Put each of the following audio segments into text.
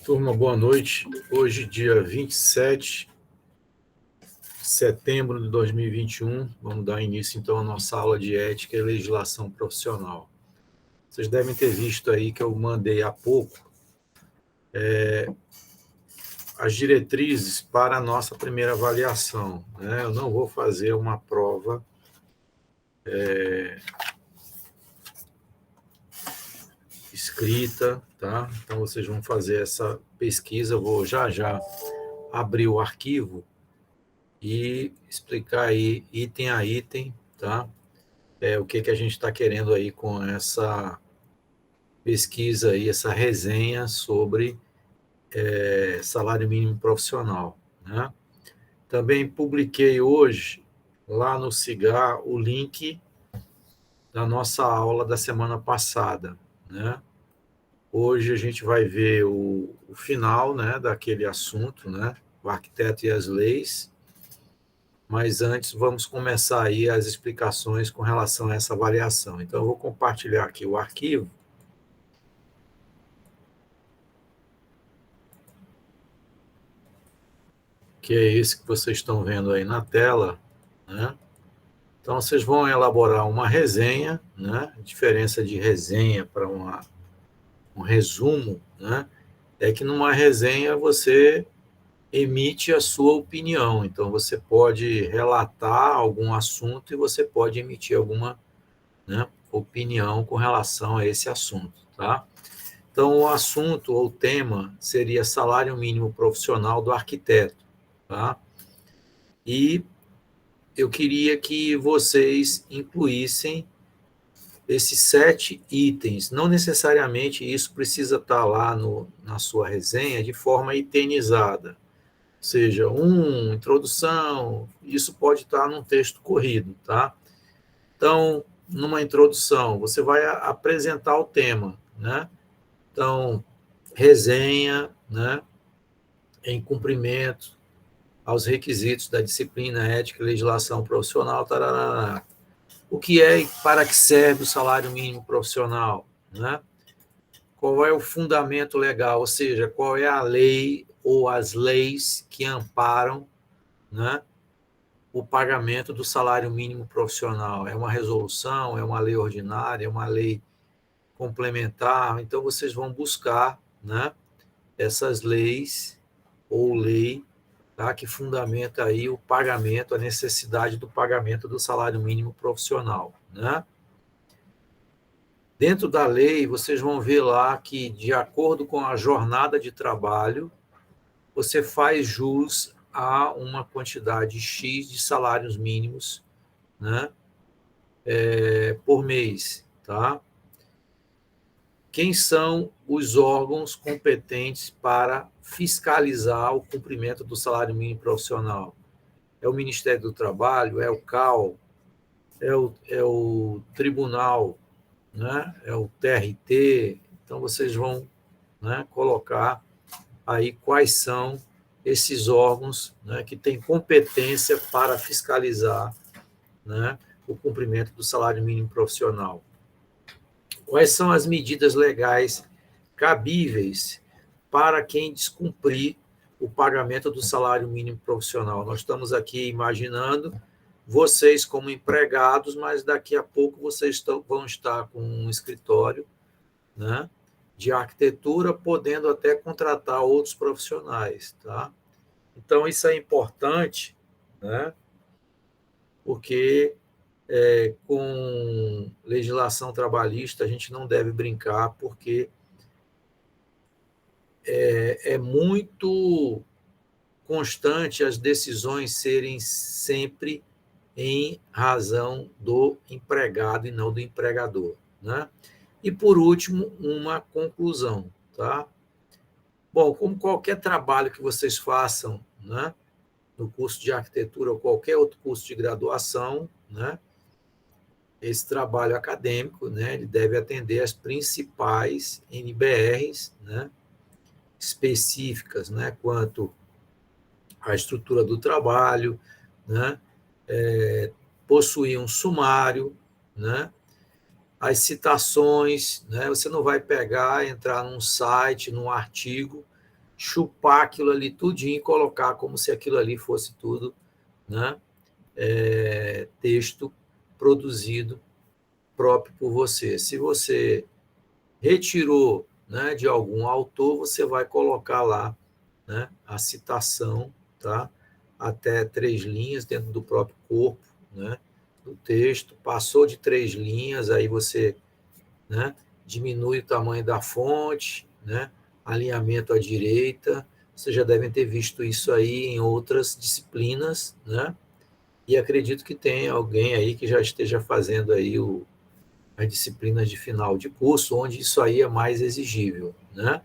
Turma, boa noite. Hoje, dia 27 de setembro de 2021, vamos dar início, então, à nossa aula de ética e legislação profissional. Vocês devem ter visto aí que eu mandei há pouco as diretrizes para a nossa primeira avaliação, né? Eu não vou fazer uma prova escrita, tá? Então, vocês vão fazer essa pesquisa, eu vou já abrir o arquivo e explicar aí, item a item, tá? O que a gente está querendo aí com essa pesquisa aí, essa resenha sobre salário mínimo profissional, né? Também publiquei hoje, lá no Cigar, o link da nossa aula da semana passada, né? Hoje a gente vai ver o final, né, daquele assunto, né? O arquiteto e as leis. Mas antes vamos começar aí as explicações com relação a essa avaliação. Então, eu vou compartilhar aqui o arquivo, que é esse que vocês estão vendo aí na tela, né? Então, vocês vão elaborar uma resenha, né? A diferença de resenha para um resumo, né? É que numa resenha você emite a sua opinião. Então, você pode relatar algum assunto e você pode emitir alguma, né, opinião com relação a esse assunto, tá? Então, o assunto ou tema seria salário mínimo profissional do arquiteto, tá? E eu queria que vocês incluíssem esses 7 itens. Não necessariamente isso precisa estar lá na sua resenha de forma itemizada. Ou seja, introdução, isso pode estar num texto corrido, tá? Então, numa introdução, você vai apresentar o tema, né? Então, resenha, né? Em cumprimento aos requisitos da disciplina ética e legislação profissional, tarará. O que é e para que serve o salário mínimo profissional, né? Qual é o fundamento legal, ou seja, qual é a lei ou as leis que amparam, né, o pagamento do salário mínimo profissional? É uma resolução, é uma lei ordinária, é uma lei complementar? Então, vocês vão buscar, né, essas leis ou lei, tá, que fundamenta aí o pagamento, a necessidade do pagamento do salário mínimo profissional, né? Dentro da lei, vocês vão ver lá que, de acordo com a jornada de trabalho, você faz jus a uma quantidade X de salários mínimos, né, por mês, tá? Quem são os órgãos competentes para fiscalizar o cumprimento do salário mínimo profissional? É o Ministério do Trabalho, é o CAL, é o Tribunal, né? É o TRT. Então, vocês vão, né, colocar aí quais são esses órgãos, né, que têm competência para fiscalizar, né, o cumprimento do salário mínimo profissional. Quais são as medidas legais cabíveis para quem descumprir o pagamento do salário mínimo profissional? Nós estamos aqui imaginando vocês como empregados, mas daqui a pouco vocês vão estar com um escritório, né, de arquitetura, podendo até contratar outros profissionais, tá? Então, isso é importante, né, porque com legislação trabalhista a gente não deve brincar, porque é muito constante as decisões serem sempre em razão do empregado e não do empregador, né? E, por último, uma conclusão, tá? Bom, como qualquer trabalho que vocês façam, né, no curso de arquitetura ou qualquer outro curso de graduação, né, esse trabalho acadêmico, né, ele deve atender às principais NBRs, né, específicas, né, quanto à estrutura do trabalho, né, possuir um sumário, né, as citações, né, você não vai pegar, entrar num site, num artigo chupar aquilo ali tudinho e colocar como se aquilo ali fosse tudo, né, texto produzido próprio por você. Se você retirou, né, de algum autor, você vai colocar lá, né, a citação, tá? Até 3 linhas dentro do próprio corpo, né, do texto. Passou de 3 linhas, aí você, né, diminui o tamanho da fonte, né, alinhamento à direita. Vocês já devem ter visto isso aí em outras disciplinas, né? E acredito que tem alguém aí que já esteja fazendo aí as disciplinas de final de curso, onde isso aí é mais exigível, né?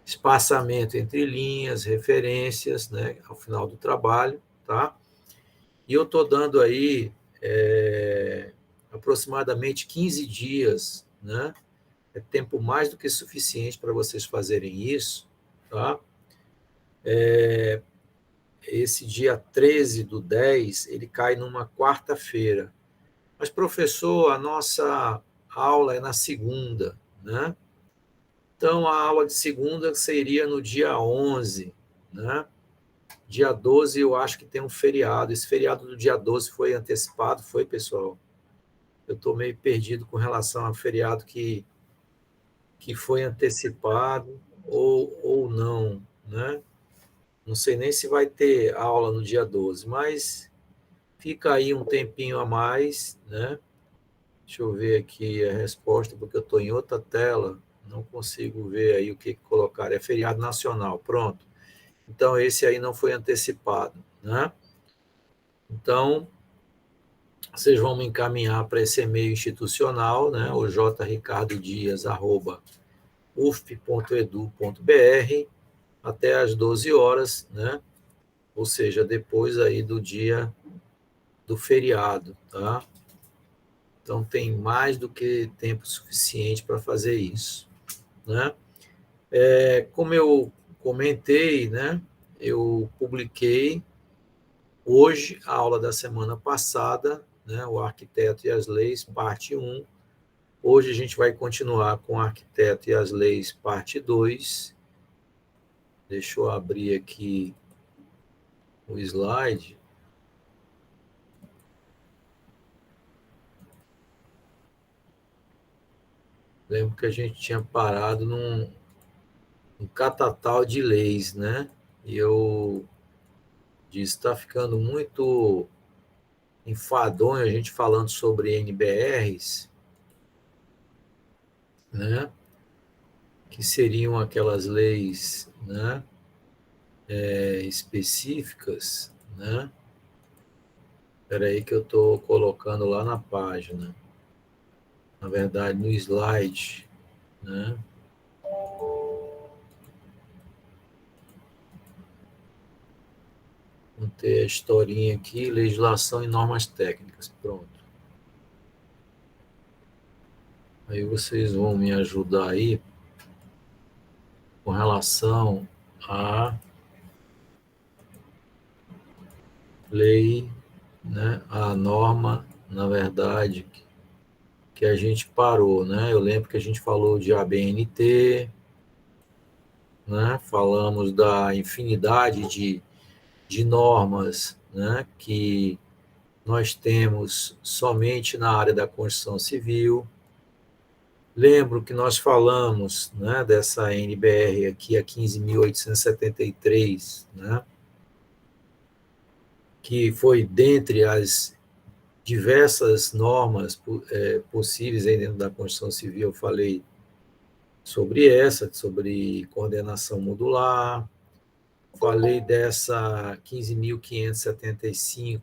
Espaçamento entre linhas, referências, né, ao final do trabalho, tá? E eu estou dando aí aproximadamente 15 dias, né? É tempo mais do que suficiente para vocês fazerem isso, tá? Esse dia 13/10, ele cai numa quarta-feira. Mas, professor, a nossa aula é na segunda, né? Então, a aula de segunda seria no dia 11, né? Dia 12, eu acho que tem um feriado. Esse feriado do dia 12 foi antecipado, foi, pessoal? Eu estou meio perdido com relação ao feriado que foi antecipado ou não, né? Não sei nem se vai ter aula no dia 12, mas fica aí um tempinho a mais, né? Deixa eu ver aqui a resposta, porque eu estou em outra tela, não consigo ver aí o que colocar. É feriado nacional, pronto. Então, esse aí não foi antecipado, né? Então, vocês vão me encaminhar para esse e-mail institucional, né? O jricardiodias@ufp.edu.br até às 12 horas, né? Ou seja, depois aí do dia do feriado, tá? Então, tem mais do que tempo suficiente para fazer isso, né? Como eu comentei, né? Eu publiquei hoje a aula da semana passada, né? O Arquiteto e as Leis, parte 1. Hoje a gente vai continuar com o Arquiteto e as Leis, parte 2. Deixa eu abrir aqui o slide. Lembro que a gente tinha parado num catatal de leis, né? E eu disse, está ficando muito enfadonho a gente falando sobre NBRs, né? Que seriam aquelas leis, né? Específicas, né? Espera aí que eu estou colocando lá na página. Na verdade, no slide, né? Vou ter a historinha aqui, legislação e normas técnicas. Pronto. Aí vocês vão me ajudar aí com relação à lei, né? A norma, na verdade, que a gente parou, né? Eu lembro que a gente falou de ABNT, né? Falamos da infinidade de normas, né? Que nós temos somente na área da construção civil. Lembro que nós falamos, né, dessa NBR aqui, a 15.873, né, que foi dentre as diversas normas possíveis aí dentro da construção civil. Eu falei sobre essa, sobre coordenação modular, falei dessa 15.575,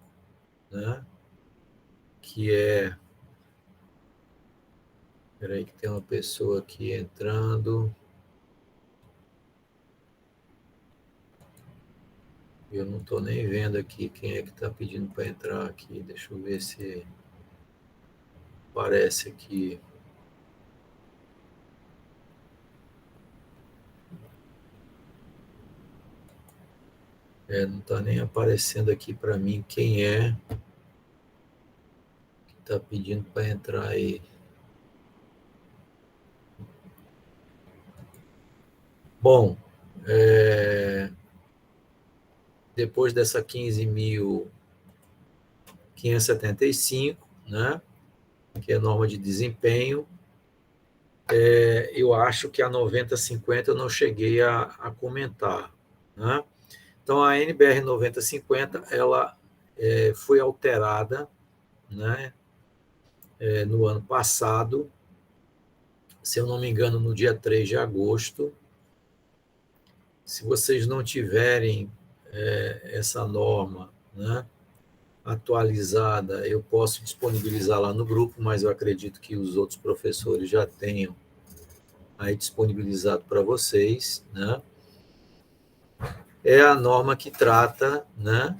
né, que é... Espera aí que tem uma pessoa aqui entrando. Eu não estou nem vendo aqui quem é que está pedindo para entrar aqui. Deixa eu ver se aparece aqui. Não está nem aparecendo aqui para mim quem é que está pedindo para entrar aí. Bom, depois dessa 15.575, né, que é a norma de desempenho, eu acho que a 9050 eu não cheguei a comentar, né? Então, a NBR 9050 ela foi alterada, né, no ano passado, se eu não me engano, no dia 3 de agosto. Se vocês não tiverem essa norma, né, atualizada, eu posso disponibilizar lá no grupo, mas eu acredito que os outros professores já tenham aí disponibilizado para vocês, né? É a norma que trata, né,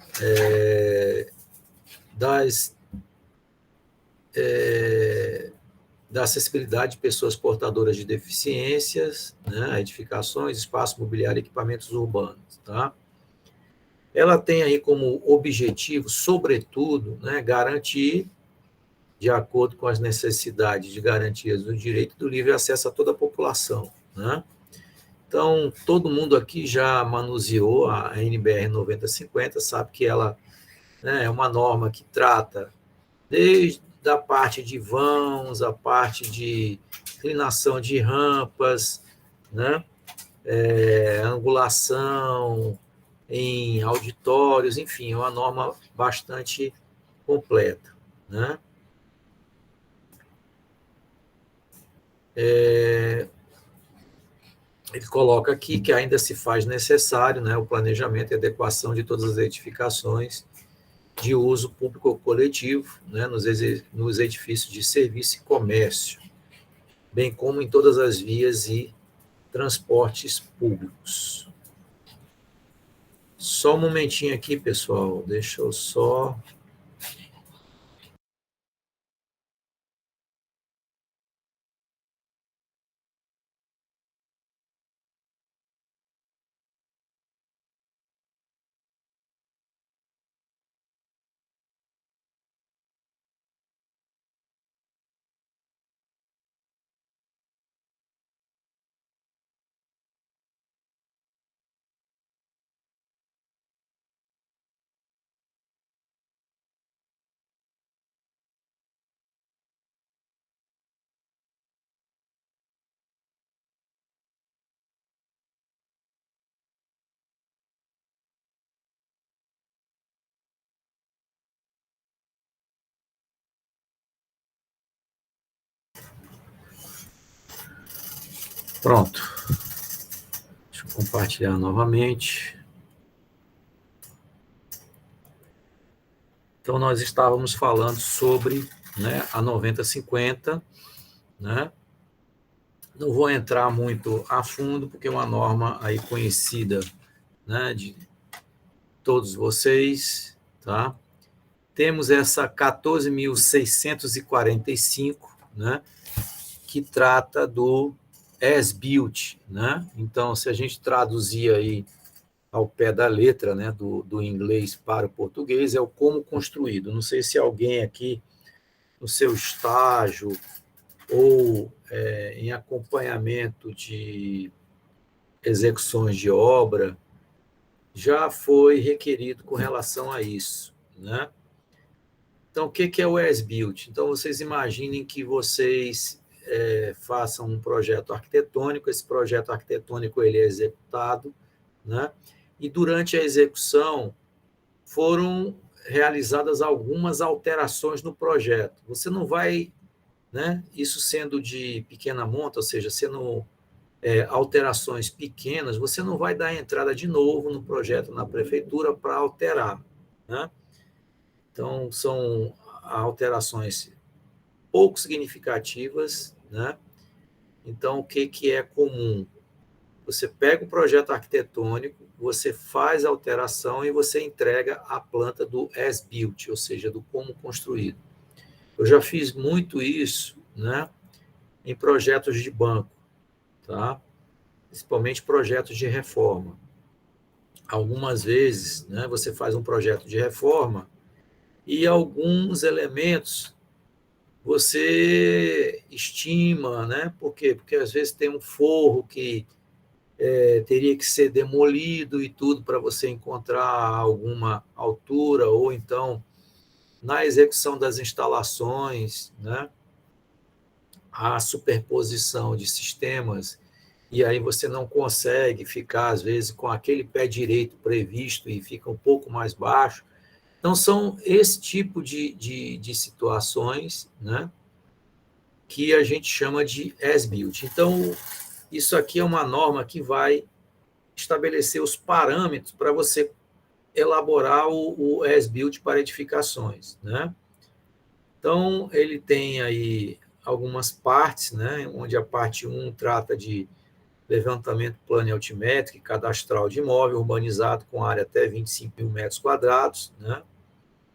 da acessibilidade de pessoas portadoras de deficiências, né, edificações, espaço mobiliário e equipamentos urbanos, tá? Ela tem aí como objetivo, sobretudo, né, garantir, de acordo com as necessidades de garantias do direito do livre acesso a toda a população, né? Então, todo mundo aqui já manuseou a NBR 9050, sabe que ela, né, é uma norma que trata desde a parte de vãos, a parte de inclinação de rampas, né, angulação em auditórios, enfim, é uma norma bastante completa, né? Ele coloca aqui que ainda se faz necessário, né, o planejamento e adequação de todas as edificações de uso público ou coletivo, né, nos edifícios de serviço e comércio, bem como em todas as vias e transportes públicos. Só um momentinho aqui, pessoal, deixa eu só... Pronto. Deixa eu compartilhar novamente. Então, nós estávamos falando sobre, né, a 9050, né? Não vou entrar muito a fundo, porque é uma norma aí conhecida, né, de todos vocês, tá? Temos essa 14.645, né, que trata do as-built, né? Então, se a gente traduzir aí ao pé da letra, né, do inglês para o português, é o como construído. Não sei se alguém aqui, no seu estágio ou em acompanhamento de execuções de obra, já foi requerido com relação a isso, né? Então, o que é o as-built? Então, vocês imaginem que vocês façam um projeto arquitetônico, esse projeto arquitetônico ele é executado, né? E durante a execução foram realizadas algumas alterações no projeto. Você não vai, né? Isso sendo de pequena monta, ou seja, sendo alterações pequenas, você não vai dar entrada de novo no projeto na prefeitura para alterar, né? Então, são alterações pouco significativas, né? Então, o que é comum? Você pega o projeto arquitetônico, você faz a alteração e você entrega a planta do as-built, ou seja, do como construído. Eu já fiz muito isso, né, em projetos de banco, tá? Principalmente projetos de reforma. Algumas vezes, né, você faz um projeto de reforma e alguns elementos você estima, né? Por quê? Porque às vezes tem um forro que teria que ser demolido e tudo para você encontrar alguma altura, ou então, na execução das instalações, né, a superposição de sistemas, e aí você não consegue ficar, às vezes, com aquele pé direito previsto e fica um pouco mais baixo. Então, são esse tipo de situações, né, que a gente chama de as-built. Então, isso aqui é uma norma que vai estabelecer os parâmetros para você elaborar o as-built para edificações, né? Então, ele tem aí algumas partes, né, onde a parte 1 trata de levantamento plano e altimétrico e cadastral de imóvel urbanizado com área até 25 mil metros quadrados, né,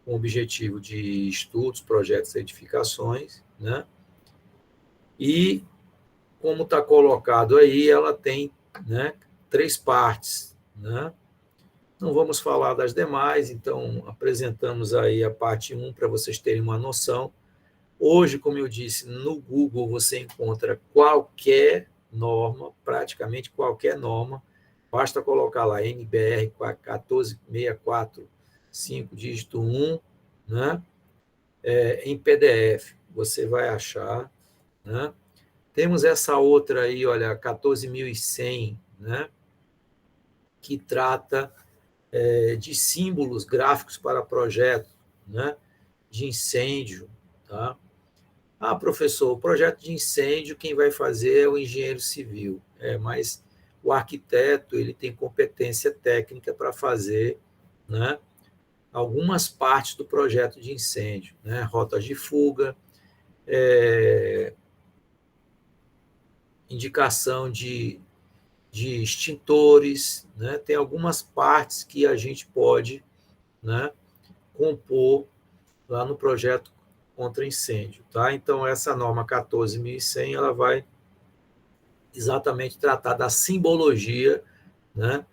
com objetivo de estudos, projetos e edificações, né? E, como está colocado aí, ela tem, né, 3 partes, né? Não vamos falar das demais, então apresentamos aí a parte 1 para vocês terem uma noção. Hoje, como eu disse, no Google você encontra qualquer norma, praticamente qualquer norma, basta colocar lá NBR 14645, dígito 1, né? Em PDF, você vai achar, né? Temos essa outra aí, olha, 14.100, né? Que trata de símbolos gráficos para projeto, né? De incêndio, tá? Ah, professor, o projeto de incêndio quem vai fazer é o engenheiro civil, mas o arquiteto ele tem competência técnica para fazer, né, algumas partes do projeto de incêndio, né, rotas de fuga, indicação de extintores, né, tem algumas partes que a gente pode, né, compor lá no projeto contra incêndio, tá? Então essa norma 14.100 ela vai exatamente tratar da simbologia, né,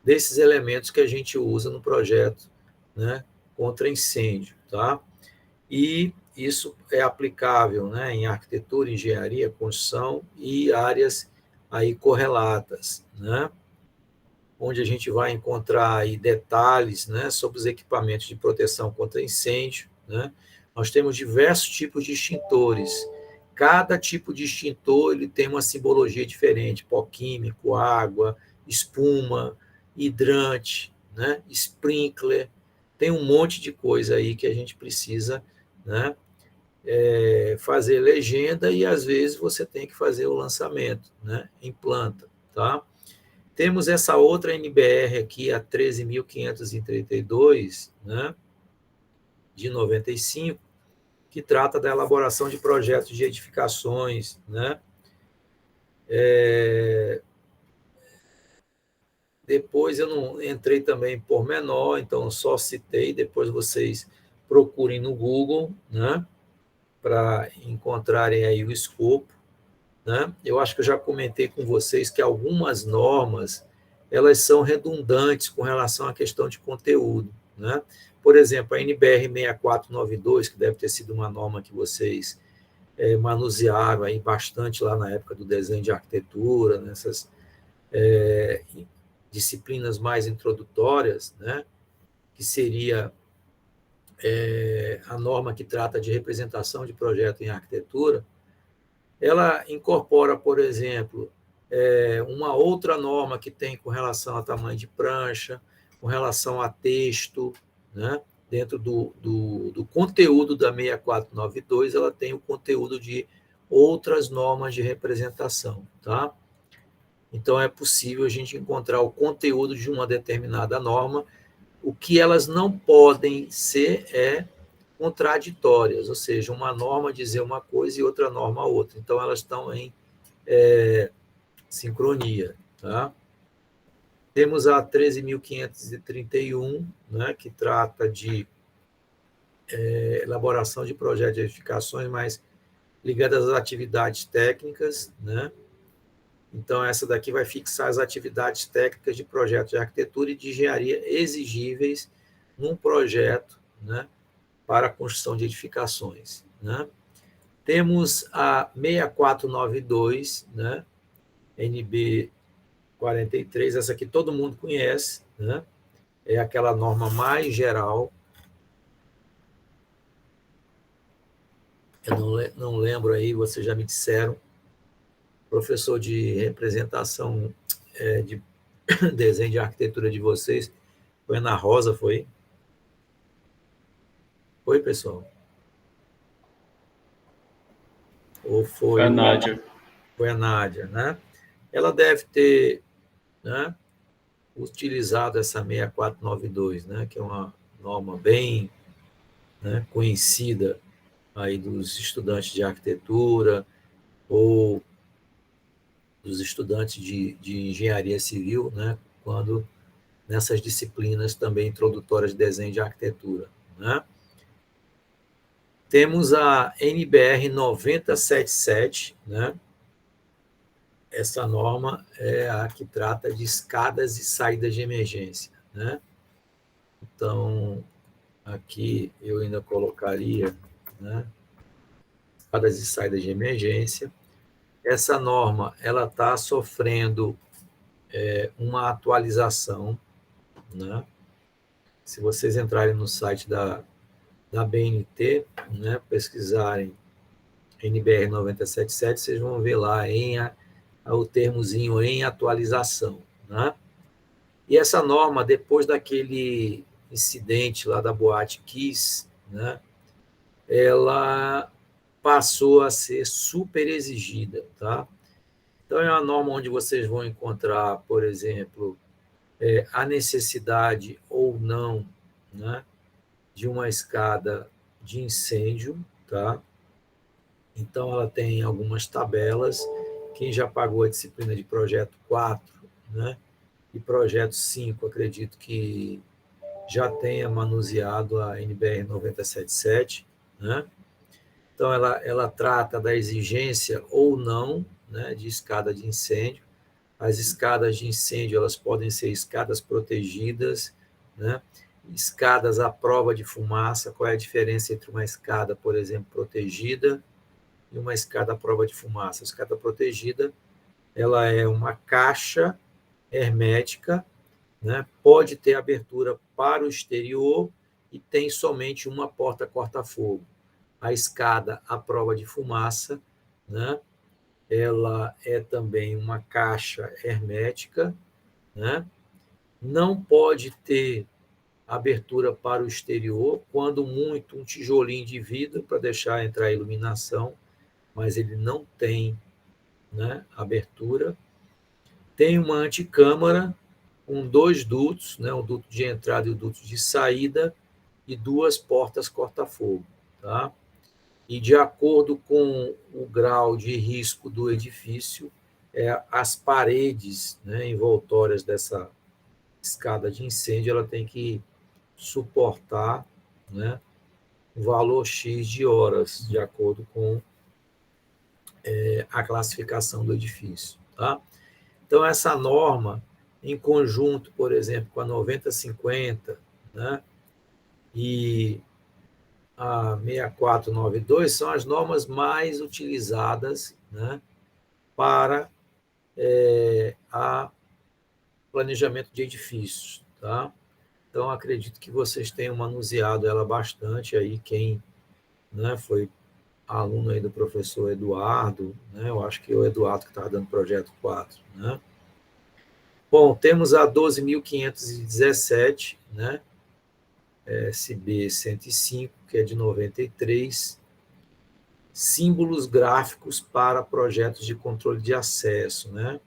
desses elementos que a gente usa no projeto, né, contra incêndio, tá? E isso é aplicável, né, em arquitetura, engenharia, construção e áreas aí correlatas, né, onde a gente vai encontrar aí detalhes, né, sobre os equipamentos de proteção contra incêndio, né? Nós temos diversos tipos de extintores. Cada tipo de extintor ele tem uma simbologia diferente: pó químico, água, espuma, hidrante, né, sprinkler. Tem um monte de coisa aí que a gente precisa, né, fazer legenda, e às vezes você tem que fazer o lançamento, né, em planta, tá? Temos essa outra NBR aqui, a 13.532, né, de 95, que trata da elaboração de projetos de edificações, né? Depois eu não entrei também em pormenor, então só citei, depois vocês procurem no Google, né, para encontrarem aí o escopo, né? Eu acho que eu já comentei com vocês que algumas normas elas são redundantes com relação à questão de conteúdo, né? Por exemplo, a NBR 6492, que deve ter sido uma norma que vocês manusearam aí bastante lá na época do desenho de arquitetura, nessas disciplinas mais introdutórias, né? Que seria a norma que trata de representação de projeto em arquitetura. Ela incorpora, por exemplo, uma outra norma que tem com relação a tamanho de prancha, com relação a texto, né? Dentro do conteúdo da 6492, ela tem o conteúdo de outras normas de representação, tá? Então, é possível a gente encontrar o conteúdo de uma determinada norma. O que elas não podem ser contraditórias, ou seja, uma norma dizer uma coisa e outra norma outra. Então, elas estão em sincronia, tá? Temos a 13.531, né, que trata de elaboração de projetos de edificações, mas ligadas às atividades técnicas, né? Então, essa daqui vai fixar as atividades técnicas de projetos de arquitetura e de engenharia exigíveis num projeto, né, para a construção de edificações, né? Temos a 6492, né, NB 43, essa aqui todo mundo conhece, né? É aquela norma mais geral. Eu não lembro aí, vocês já me disseram, professor de representação de desenho de arquitetura de vocês, foi Ana Rosa, foi? Foi, pessoal? Ou Foi foi, a Nádia. foi a Nádia, né? Ela deve ter, né, utilizado essa 6492, né, que é uma norma bem, né, conhecida aí dos estudantes de arquitetura ou dos estudantes de engenharia civil, né, quando nessas disciplinas também introdutórias de desenho de arquitetura, né? Temos a NBR 9077, né? Essa norma é a que trata de escadas e saídas de emergência, né? Então, aqui eu ainda colocaria, né, escadas e saídas de emergência. Essa norma ela está sofrendo uma atualização, né? Se vocês entrarem no site da BNT, né, pesquisarem NBR 9077, vocês vão ver lá o termozinho em atualização, né? E essa norma, depois daquele incidente lá da Boate Kiss, né, ela passou a ser super exigida, tá? Então, é uma norma onde vocês vão encontrar, por exemplo, a necessidade ou não, né, de uma escada de incêndio, tá? Então, ela tem algumas tabelas. Quem já pagou a disciplina de projeto 4, né, e projeto 5, acredito que já tenha manuseado a NBR 9077, né? Então, ela trata da exigência ou não, né, de escada de incêndio. As escadas de incêndio elas podem ser escadas protegidas, né? Escadas à prova de fumaça. Qual é a diferença entre uma escada, por exemplo, protegida e uma escada à prova de fumaça? A escada protegida ela é uma caixa hermética, né? Pode ter abertura para o exterior e tem somente uma porta corta-fogo. A escada à prova de fumaça, né? Ela é também uma caixa hermética, né? Não pode ter abertura para o exterior, quando muito um tijolinho de vidro para deixar entrar a iluminação, mas ele não tem, né, abertura. Tem uma anticâmara com 2 dutos, né, o duto de entrada e o duto de saída, e 2 portas corta-fogo, tá? E de acordo com o grau de risco do edifício, as paredes, né, envoltórias dessa escada de incêndio, ela tem que suportar, né, um valor X de horas, de acordo com a classificação do edifício, tá? Então, essa norma, em conjunto, por exemplo, com a 9050, né, e a 6492, são as normas mais utilizadas, né, para a planejamento de edifícios, tá? Então, acredito que vocês tenham manuseado ela bastante aí, quem, né, foi aluno aí do professor Eduardo, né, eu acho que é o Eduardo que estava dando projeto 4, né? Bom, temos a 12.517, né, SB 105, que é de 93, símbolos gráficos para projetos de controle de acesso, né?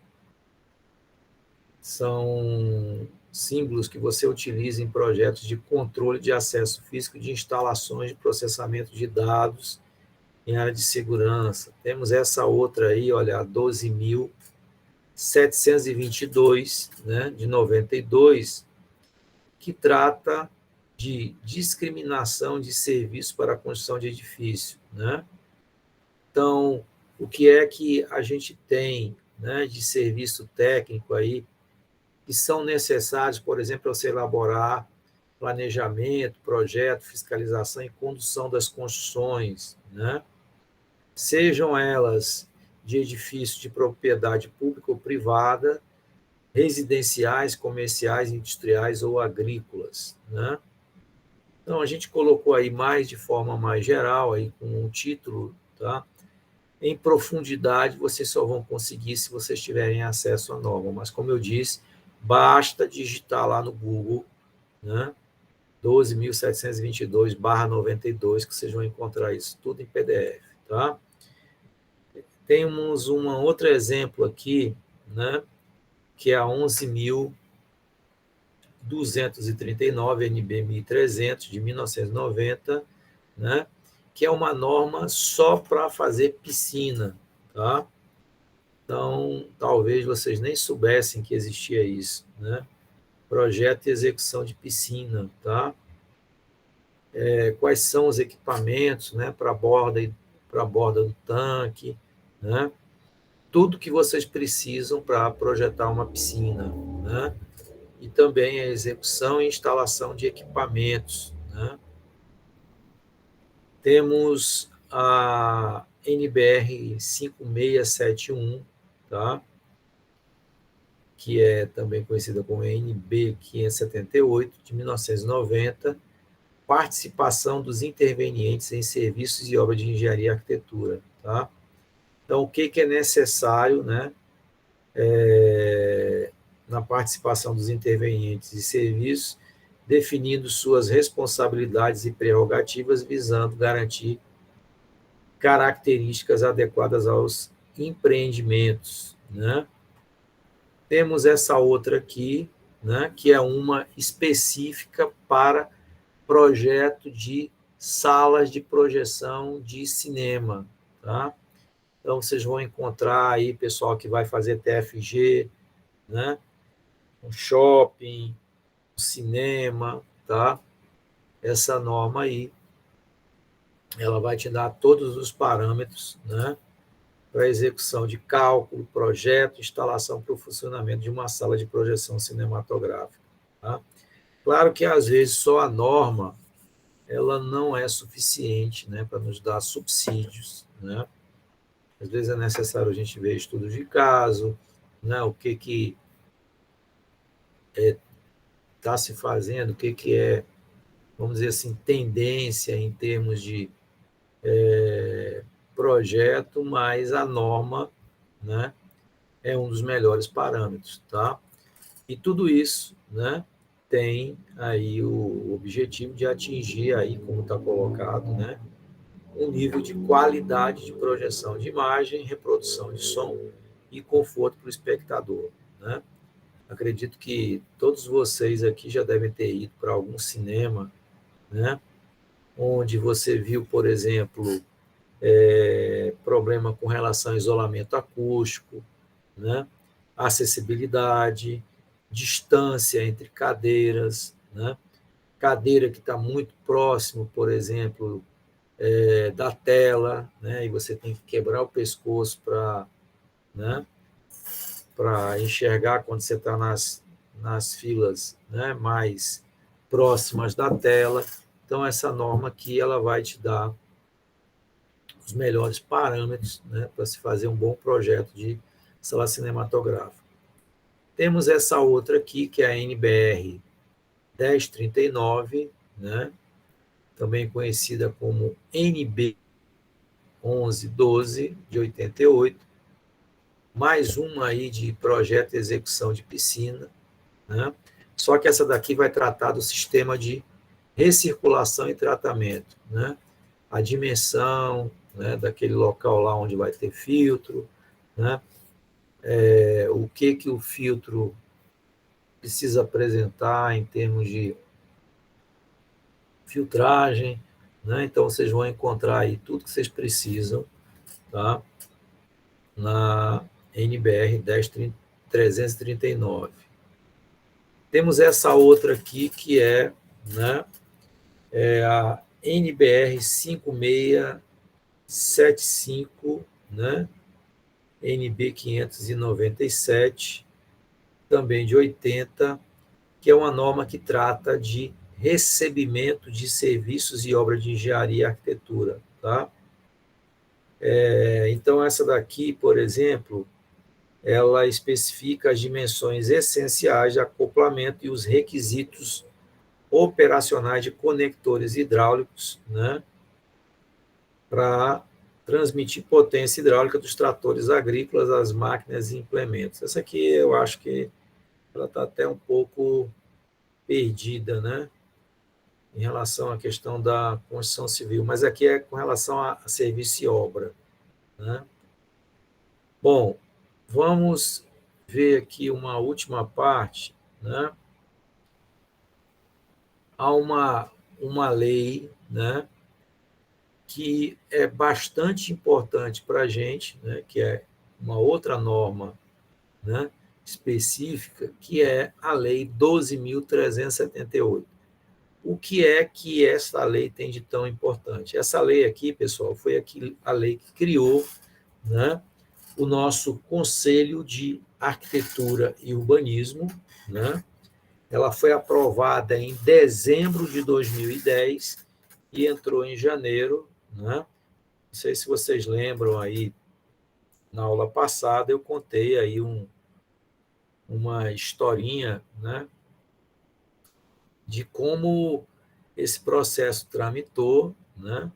São símbolos que você utiliza em projetos de controle de acesso físico de instalações de processamento de dados em área de segurança. Temos essa outra aí, olha, a 12.722, né, de 92, que trata de discriminação de serviço para a construção de edifício, né? Então, o que é que a gente tem, né, de serviço técnico aí que são necessários, por exemplo, para você elaborar planejamento, projeto, fiscalização e condução das construções, né? Sejam elas de edifícios de propriedade pública ou privada, residenciais, comerciais, industriais ou agrícolas, né? Então, a gente colocou aí mais de forma mais geral, aí com um título, tá? Em profundidade, vocês só vão conseguir se vocês tiverem acesso à norma, mas, como eu disse, basta digitar lá no Google, né? 12.722/92, que vocês vão encontrar isso tudo em PDF, tá? Temos um outro exemplo aqui, né? Que é a 11.239 NB 1300 de 1990, né? Que é uma norma só para fazer piscina, tá? Então, talvez vocês nem soubessem que existia isso, né? Projeto e execução de piscina, tá? Quais são os equipamentos, né, para a borda do tanque, né? Tudo que vocês precisam para projetar uma piscina, né? E também a execução e instalação de equipamentos, né? Temos a NBR 5671, tá? Que é também conhecida como NB 578, de 1990, participação dos intervenientes em serviços e obras de engenharia e arquitetura, tá? Então, o que é necessário, né, na participação dos intervenientes em serviços, definindo suas responsabilidades e prerrogativas, visando garantir características adequadas aos empreendimentos, né? Temos essa outra aqui, né, que é uma específica para projeto de salas de projeção de cinema, tá? Então, vocês vão encontrar aí pessoal que vai fazer TFG, né? Um shopping, um cinema, tá? Essa norma aí, ela vai te dar todos os parâmetros, né? Para execução de cálculo, projeto, instalação para o funcionamento de uma sala de projeção cinematográfica, tá? Claro que, às vezes, só a norma ela não é suficiente, né, para nos dar subsídios, né? Às vezes é necessário a gente ver estudos de caso, né, o que está se fazendo, o que é, vamos dizer assim, tendência em termos de projeto, mas a norma, né, é um dos melhores parâmetros, tá? E tudo isso, né, tem aí o objetivo de atingir aí, como está colocado, né, um nível de qualidade de projeção de imagem, reprodução de som e conforto para o espectador, né? Acredito que todos vocês aqui já devem ter ido para algum cinema, né? Onde você viu, por exemplo, problema com relação ao isolamento acústico, né? Acessibilidade, distância entre cadeiras, né? Cadeira que está muito próximo, por exemplo, da tela, né? E você tem que quebrar o pescoço para, né, para enxergar quando você está nas filas, né, mais próximas da tela. Então, essa norma aqui ela vai te dar os melhores parâmetros, né, para se fazer um bom projeto de sala cinematográfica. Temos essa outra aqui, que é a NBR 1039, né, também conhecida como NB 1112, de 88, mais uma aí de projeto e execução de piscina, né? Só que essa daqui vai tratar do sistema de recirculação e tratamento, né? A dimensão, né, daquele local lá onde vai ter filtro, né? O que o filtro precisa apresentar em termos de filtragem, né? Então, vocês vão encontrar aí tudo que vocês precisam, tá? Na NBR 10339. Temos essa outra aqui, que é, né, a NBR 5675, né, NB 597, também de 80, que é uma norma que trata de recebimento de serviços e obras de engenharia e arquitetura, tá? Então, essa daqui, por exemplo, ela especifica as dimensões essenciais de acoplamento e os requisitos operacionais de conectores hidráulicos, né, para transmitir potência hidráulica dos tratores agrícolas às máquinas e implementos. Essa aqui eu acho que ela está até um pouco perdida, né, em relação à questão da construção civil, mas aqui é com relação a serviço e obra, né. Bom, vamos ver aqui uma última parte, né. Há uma lei, né, que é bastante importante para a gente, né, que é uma outra norma, né, específica, que é a Lei 12.378. O que é que essa lei tem de tão importante? Essa lei aqui, pessoal, foi a lei que criou, né, o nosso Conselho de Arquitetura e Urbanismo, né? Ela foi aprovada em dezembro de 2010 e entrou em janeiro, né? Não sei se vocês lembram aí, na aula passada eu contei aí uma historinha, né, de como esse processo tramitou, né?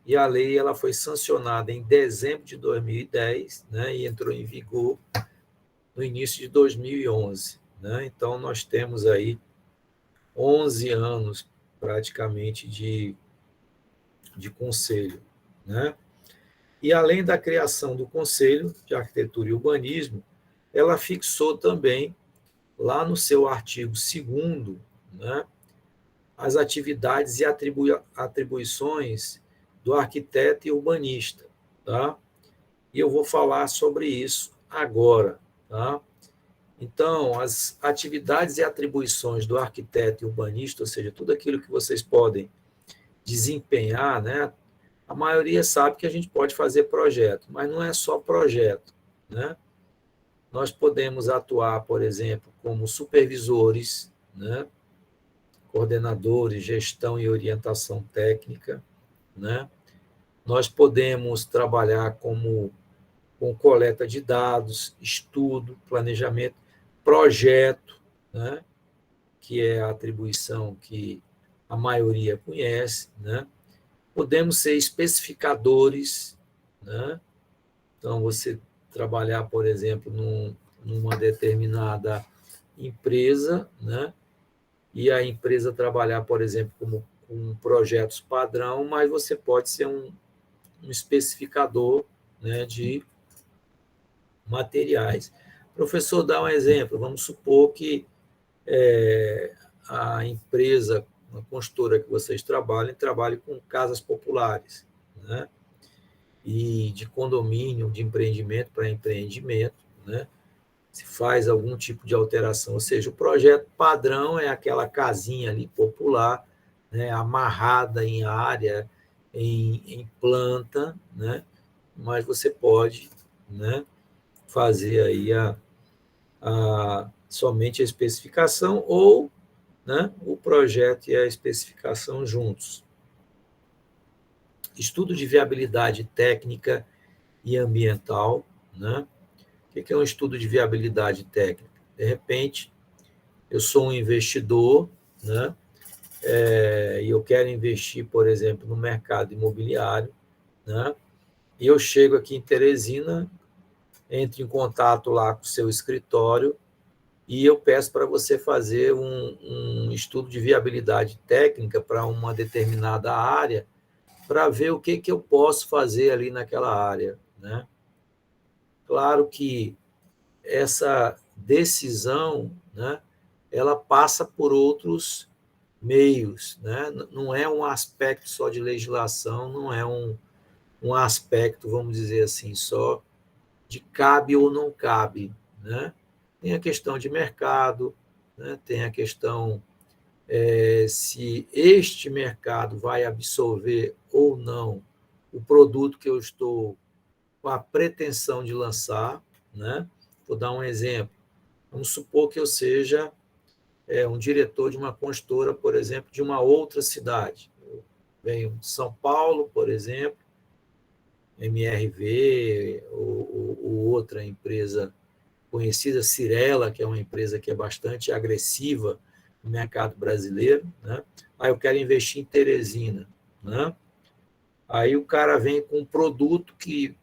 E a lei ela foi sancionada em dezembro de 2010, né, e entrou em vigor no início de 2011, né? Então nós temos aí 11 anos praticamente de conselho, né? E além da criação do Conselho de Arquitetura e Urbanismo, ela fixou também, lá no seu artigo 2º, né, as atividades e atribuições do arquiteto e urbanista, tá? E eu vou falar sobre isso agora, tá? Então, as atividades e atribuições do arquiteto e urbanista, ou seja, tudo aquilo que vocês podem desempenhar, né? A maioria sabe que a gente pode fazer projeto, mas não é só projeto, né? Nós podemos atuar, por exemplo, como supervisores, né? Coordenadores, gestão e orientação técnica, né? Nós podemos trabalhar com coleta de dados, estudo, planejamento, projeto, né? Que é a atribuição que a maioria conhece, né? Podemos ser especificadores, né? Então, você trabalhar, por exemplo, numa determinada empresa, né? E a empresa trabalhar, por exemplo, com projetos padrão, mas você pode ser um especificador, né, de materiais. Professor, dá um exemplo. Vamos supor que a empresa, a construtora que vocês trabalhe com casas populares, né? E de condomínio, de empreendimento para empreendimento, né? Se faz algum tipo de alteração, ou seja, o projeto padrão é aquela casinha ali popular, né? Amarrada em área, em planta, né? Mas você pode, né, fazer aí somente a especificação ou, né, o projeto e a especificação juntos. Estudo de viabilidade técnica e ambiental, né? O que é um estudo de viabilidade técnica? De repente, eu sou um investidor, né? E eu quero investir, por exemplo, no mercado imobiliário, né? E eu chego aqui em Teresina, entro em contato lá com o seu escritório e eu peço para você fazer um estudo de viabilidade técnica para uma determinada área, para ver o que eu posso fazer ali naquela área, né? Claro que essa decisão, né, ela passa por outros meios, né? Não é um aspecto só de legislação, não é um aspecto, vamos dizer assim, só de cabe ou não cabe, né? Tem a questão de mercado, né? Tem a questão se este mercado vai absorver ou não o produto que eu estou com a pretensão de lançar, né? Vou dar um exemplo. Vamos supor que eu seja um diretor de uma construtora, por exemplo, de uma outra cidade. Eu venho de São Paulo, por exemplo, MRV ou outra empresa conhecida, Cirela, que é uma empresa que é bastante agressiva no mercado brasileiro, né? Aí eu quero investir em Teresina, né? Aí o cara vem com um produto que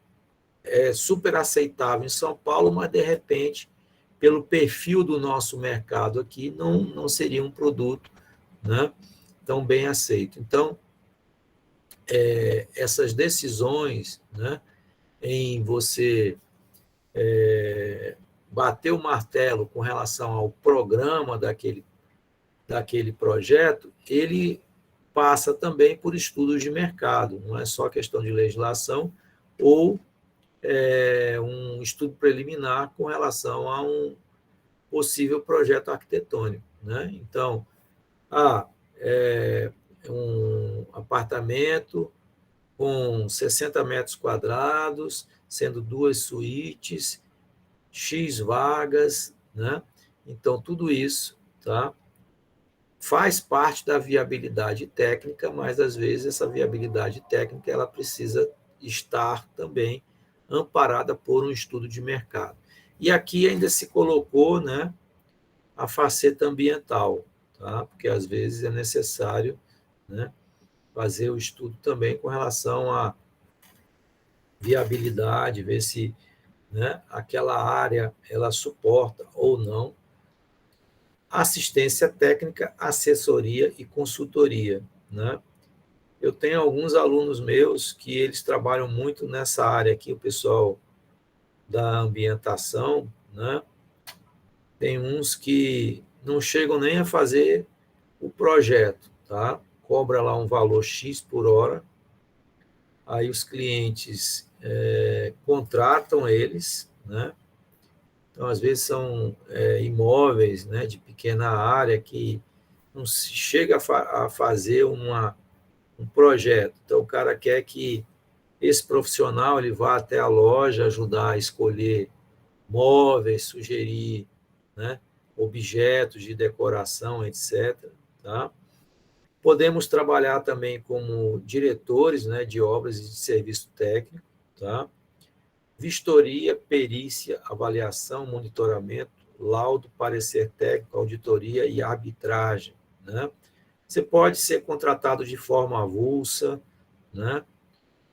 é super aceitável em São Paulo, mas de repente, pelo perfil do nosso mercado aqui, não seria um produto, né, tão bem aceito. Então, essas decisões, né, em você bater o martelo com relação ao programa daquele projeto, ele passa também por estudos de mercado, não é só questão de legislação ou um estudo preliminar com relação a um possível projeto arquitetônico, né? Então, um apartamento com 60 metros quadrados, sendo 2 suítes, X vagas, né? Então, tudo isso, tá? Faz parte da viabilidade técnica, mas às vezes essa viabilidade técnica ela precisa estar também amparada por um estudo de mercado. E aqui ainda se colocou, né, a faceta ambiental, tá? Porque às vezes é necessário, né, fazer o estudo também com relação à viabilidade, ver se, né, aquela área ela suporta ou não assistência técnica, assessoria e consultoria, né? Eu tenho alguns alunos meus que eles trabalham muito nessa área aqui, o pessoal da ambientação, né? Tem uns que não chegam nem a fazer o projeto, tá? Cobra lá um valor X por hora, aí os clientes contratam eles, né? Então, às vezes, são imóveis, né, de pequena área que não se chega a fazer um projeto. Então, o cara quer que esse profissional ele vá até a loja ajudar a escolher móveis, sugerir, né, objetos de decoração, etc. Tá? Podemos trabalhar também como diretores, né, de obras e de serviço técnico, tá? Vistoria, perícia, avaliação, monitoramento, laudo, parecer técnico, auditoria e arbitragem, né? Você pode ser contratado de forma avulsa, né?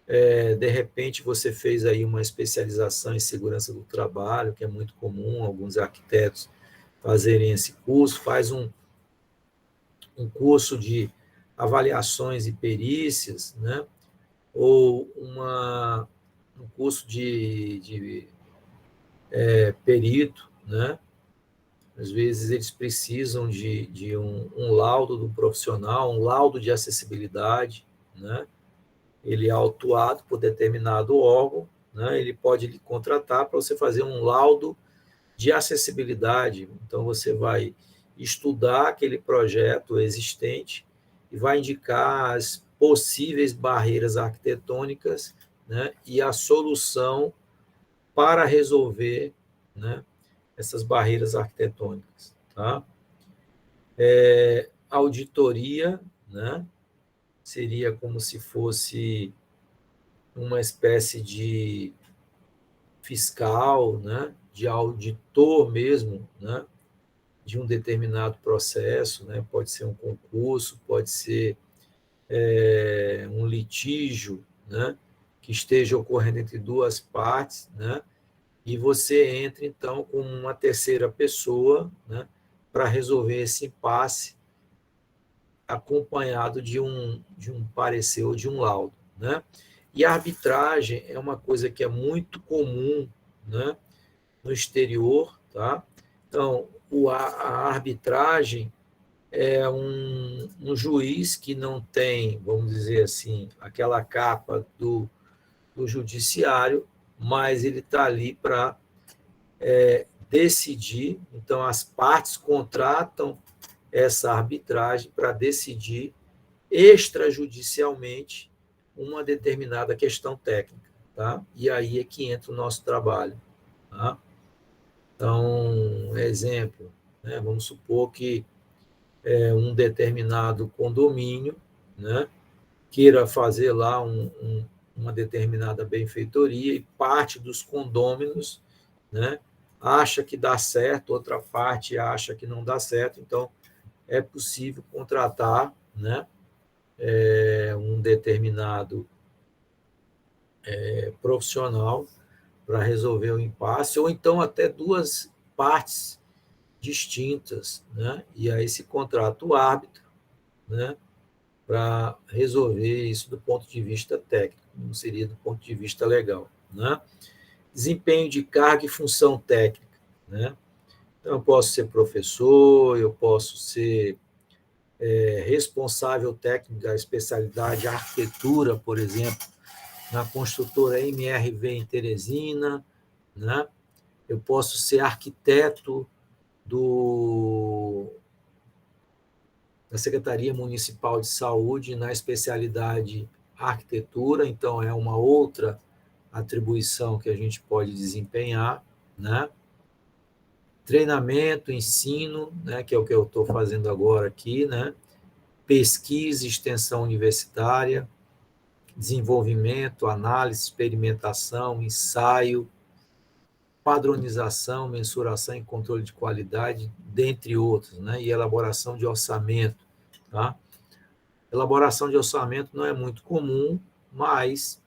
De repente você fez aí uma especialização em segurança do trabalho, que é muito comum, alguns arquitetos fazerem esse curso, faz um curso de avaliações e perícias, né? Ou um curso de perito, né? Às vezes eles precisam de um laudo do profissional, um laudo de acessibilidade, né? Ele é autuado por determinado órgão, né? Ele pode lhe contratar para você fazer um laudo de acessibilidade. Então, você vai estudar aquele projeto existente e vai indicar as possíveis barreiras arquitetônicas, né? E a solução para resolver, né, essas barreiras arquitetônicas. Tá? Auditoria, né, seria como se fosse uma espécie de fiscal, né, de auditor mesmo, né, de um determinado processo, né, pode ser um concurso, pode ser um litígio, né, que esteja ocorrendo entre duas partes, né, e você entra, então, com uma terceira pessoa, né, para resolver esse impasse, acompanhado de um parecer ou de um laudo. Né? E a arbitragem é uma coisa que é muito comum, né, no exterior. Tá? Então, a arbitragem é um juiz que não tem, vamos dizer assim, aquela capa do judiciário, mas ele está ali para decidir. Então, as partes contratam essa arbitragem para decidir extrajudicialmente uma determinada questão técnica. Tá? E aí é que entra o nosso trabalho. Tá? Então, exemplo, né? Vamos supor que um determinado condomínio, né, queira fazer lá uma determinada benfeitoria e parte dos condôminos, né, acha que dá certo, outra parte acha que não dá certo, então é possível contratar, né, um determinado profissional para resolver o impasse, ou então até duas partes distintas, né, e aí se contrata o árbitro, né, para resolver isso do ponto de vista técnico, não seria do ponto de vista legal, né? Desempenho de carga e função técnica, né? Então, eu posso ser professor, eu posso ser responsável técnico da especialidade arquitetura, por exemplo, na construtora MRV em Teresina, né? Eu posso ser arquiteto da Secretaria Municipal de Saúde na especialidade arquitetura, então é uma outra atribuição que a gente pode desempenhar, né? Treinamento, ensino, né, que é o que eu estou fazendo agora aqui, né? Pesquisa e extensão universitária, desenvolvimento, análise, experimentação, ensaio, padronização, mensuração e controle de qualidade, dentre outros, né? E elaboração de orçamento, tá? Elaboração de orçamento não é muito comum, mas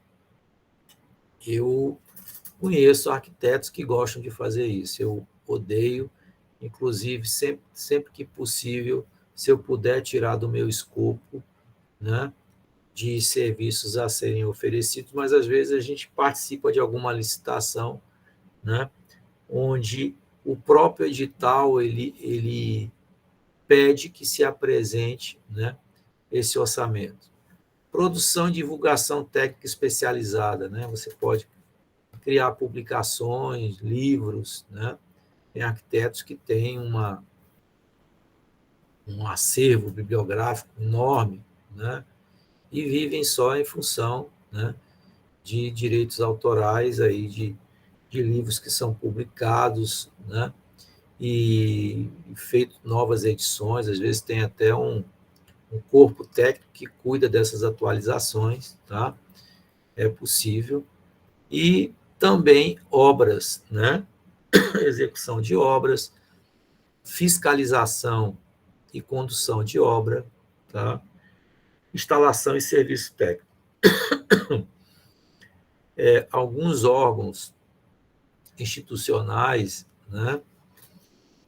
eu conheço arquitetos que gostam de fazer isso. Eu odeio, inclusive, sempre que possível, se eu puder tirar do meu escopo, né, de serviços a serem oferecidos, mas às vezes a gente participa de alguma licitação, né, onde o próprio edital ele pede que se apresente, né, esse orçamento. Produção e divulgação técnica especializada, né? Você pode criar publicações, livros, né? Tem arquitetos que têm um acervo bibliográfico enorme, né? E vivem só em função, né, de direitos autorais aí de livros que são publicados, né? E feito novas edições, às vezes tem até um corpo técnico que cuida dessas atualizações, tá? É possível. E também obras, né? Execução de obras, fiscalização e condução de obra, tá? Instalação e serviço técnico. Alguns órgãos institucionais, né,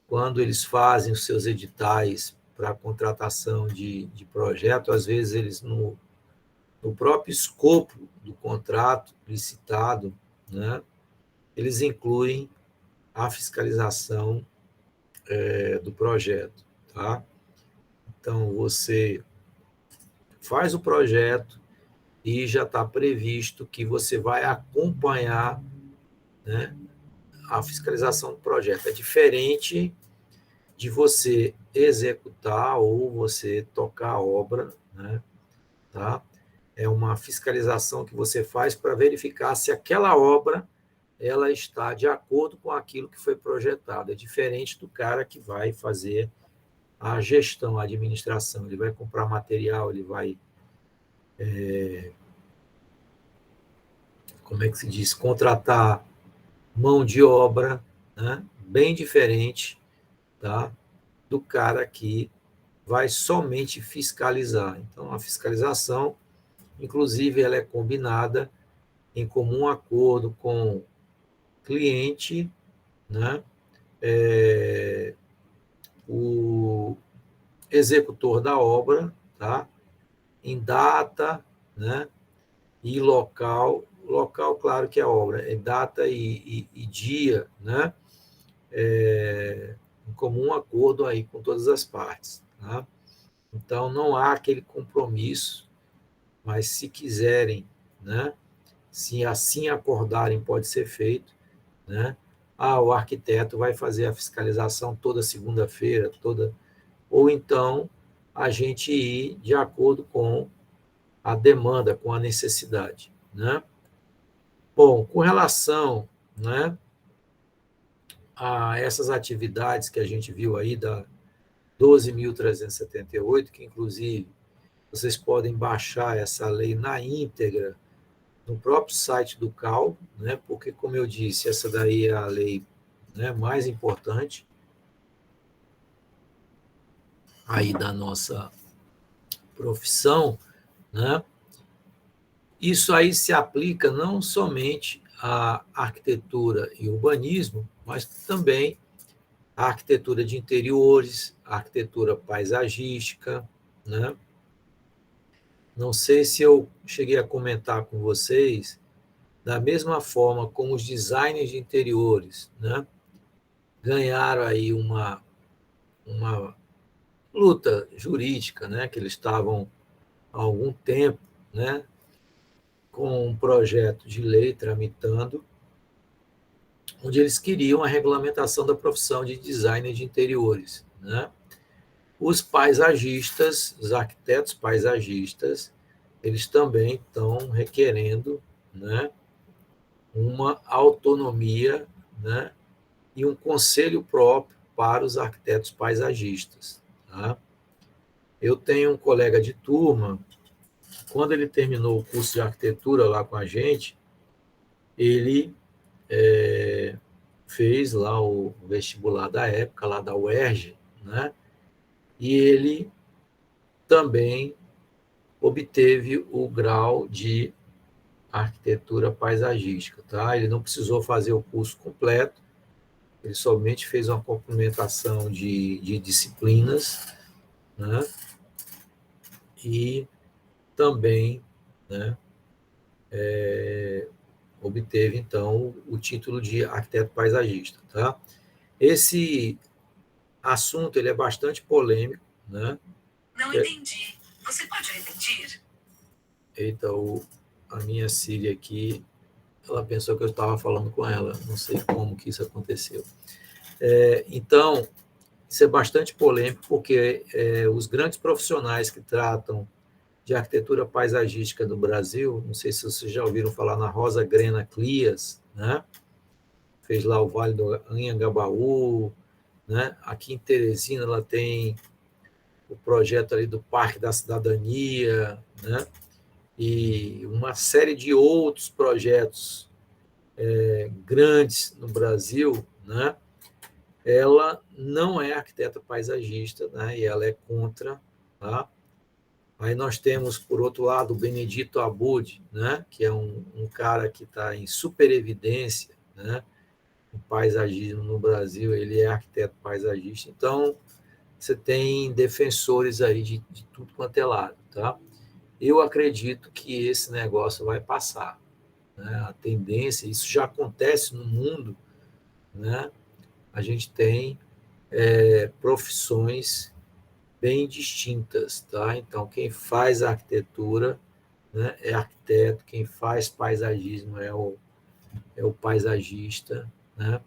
quando eles fazem os seus editais para contratação de projeto, às vezes eles, no próprio escopo do contrato licitado, né, eles incluem a fiscalização do projeto, tá? Então, você faz o projeto e já está previsto que você vai acompanhar, né, a fiscalização do projeto. É diferente de você executar ou você tocar a obra, né, tá? É uma fiscalização que você faz para verificar se aquela obra ela está de acordo com aquilo que foi projetado. É diferente do cara que vai fazer a gestão, a administração. Ele vai comprar material, ele vai, como é que se diz, contratar mão de obra, né? Bem diferente, tá? Do cara que vai somente fiscalizar. Então, a fiscalização, inclusive, ela é combinada em comum acordo com o cliente, né? O executor da obra, tá? Em data, né? E local, claro que é a obra, é data e dia, né? Em comum acordo aí com todas as partes, tá? Então, não há aquele compromisso, mas se quiserem, né? Se assim acordarem, pode ser feito, né? O arquiteto vai fazer a fiscalização toda segunda-feira, ou então a gente ir de acordo com a demanda, com a necessidade, né? Bom, com relação, né, a essas atividades que a gente viu aí da 12.378, que inclusive vocês podem baixar essa lei na íntegra no próprio site do CAL, né? Porque, como eu disse, essa daí é a lei né, mais importante aí da nossa profissão, né? Isso aí se aplica não somente à arquitetura e urbanismo, mas também à arquitetura de interiores, à arquitetura paisagística, né? Não sei se eu cheguei a comentar com vocês, da mesma forma como os designers de interiores, né, ganharam aí uma luta jurídica, né, que eles estavam há algum tempo, né, com um projeto de lei tramitando, onde eles queriam a regulamentação da profissão de designer de interiores, né? Os paisagistas, os arquitetos paisagistas, eles também estão requerendo, né, uma autonomia, né, e um conselho próprio para os arquitetos paisagistas. Tá? Eu tenho um colega de turma, quando ele terminou o curso de arquitetura lá com a gente, ele fez lá o vestibular da época, lá da UERJ, né? E ele também obteve o grau de arquitetura paisagística. Tá? Ele não precisou fazer o curso completo, ele somente fez uma complementação de disciplinas, né? E também, né, obteve, então, o título de arquiteto paisagista. Tá? Esse assunto ele é bastante polêmico. Né? Não entendi. Você pode repetir? Eita, a minha Síria aqui, ela pensou que eu estava falando com ela. Não sei como que isso aconteceu. Então, isso é bastante polêmico, porque os grandes profissionais que tratam de arquitetura paisagística do Brasil, não sei se vocês já ouviram falar na Rosa Grena Clias, né? Fez lá o Vale do Anhangabaú, né? Aqui em Teresina ela tem o projeto ali do Parque da Cidadania, né? E uma série de outros projetos grandes no Brasil, né? Ela não é arquiteta paisagista, né? E ela é contra, tá? Aí nós temos, por outro lado, o Benedito Abud, né, que é um cara que está em super evidência, né, no paisagismo no Brasil, ele é arquiteto paisagista. Então, você tem defensores aí de tudo quanto é lado. Tá? Eu acredito que esse negócio vai passar. Né? A tendência, isso já acontece no mundo, né? A gente tem profissões bem distintas. Tá? Então, quem faz arquitetura, né, é arquiteto, quem faz paisagismo é o paisagista, né?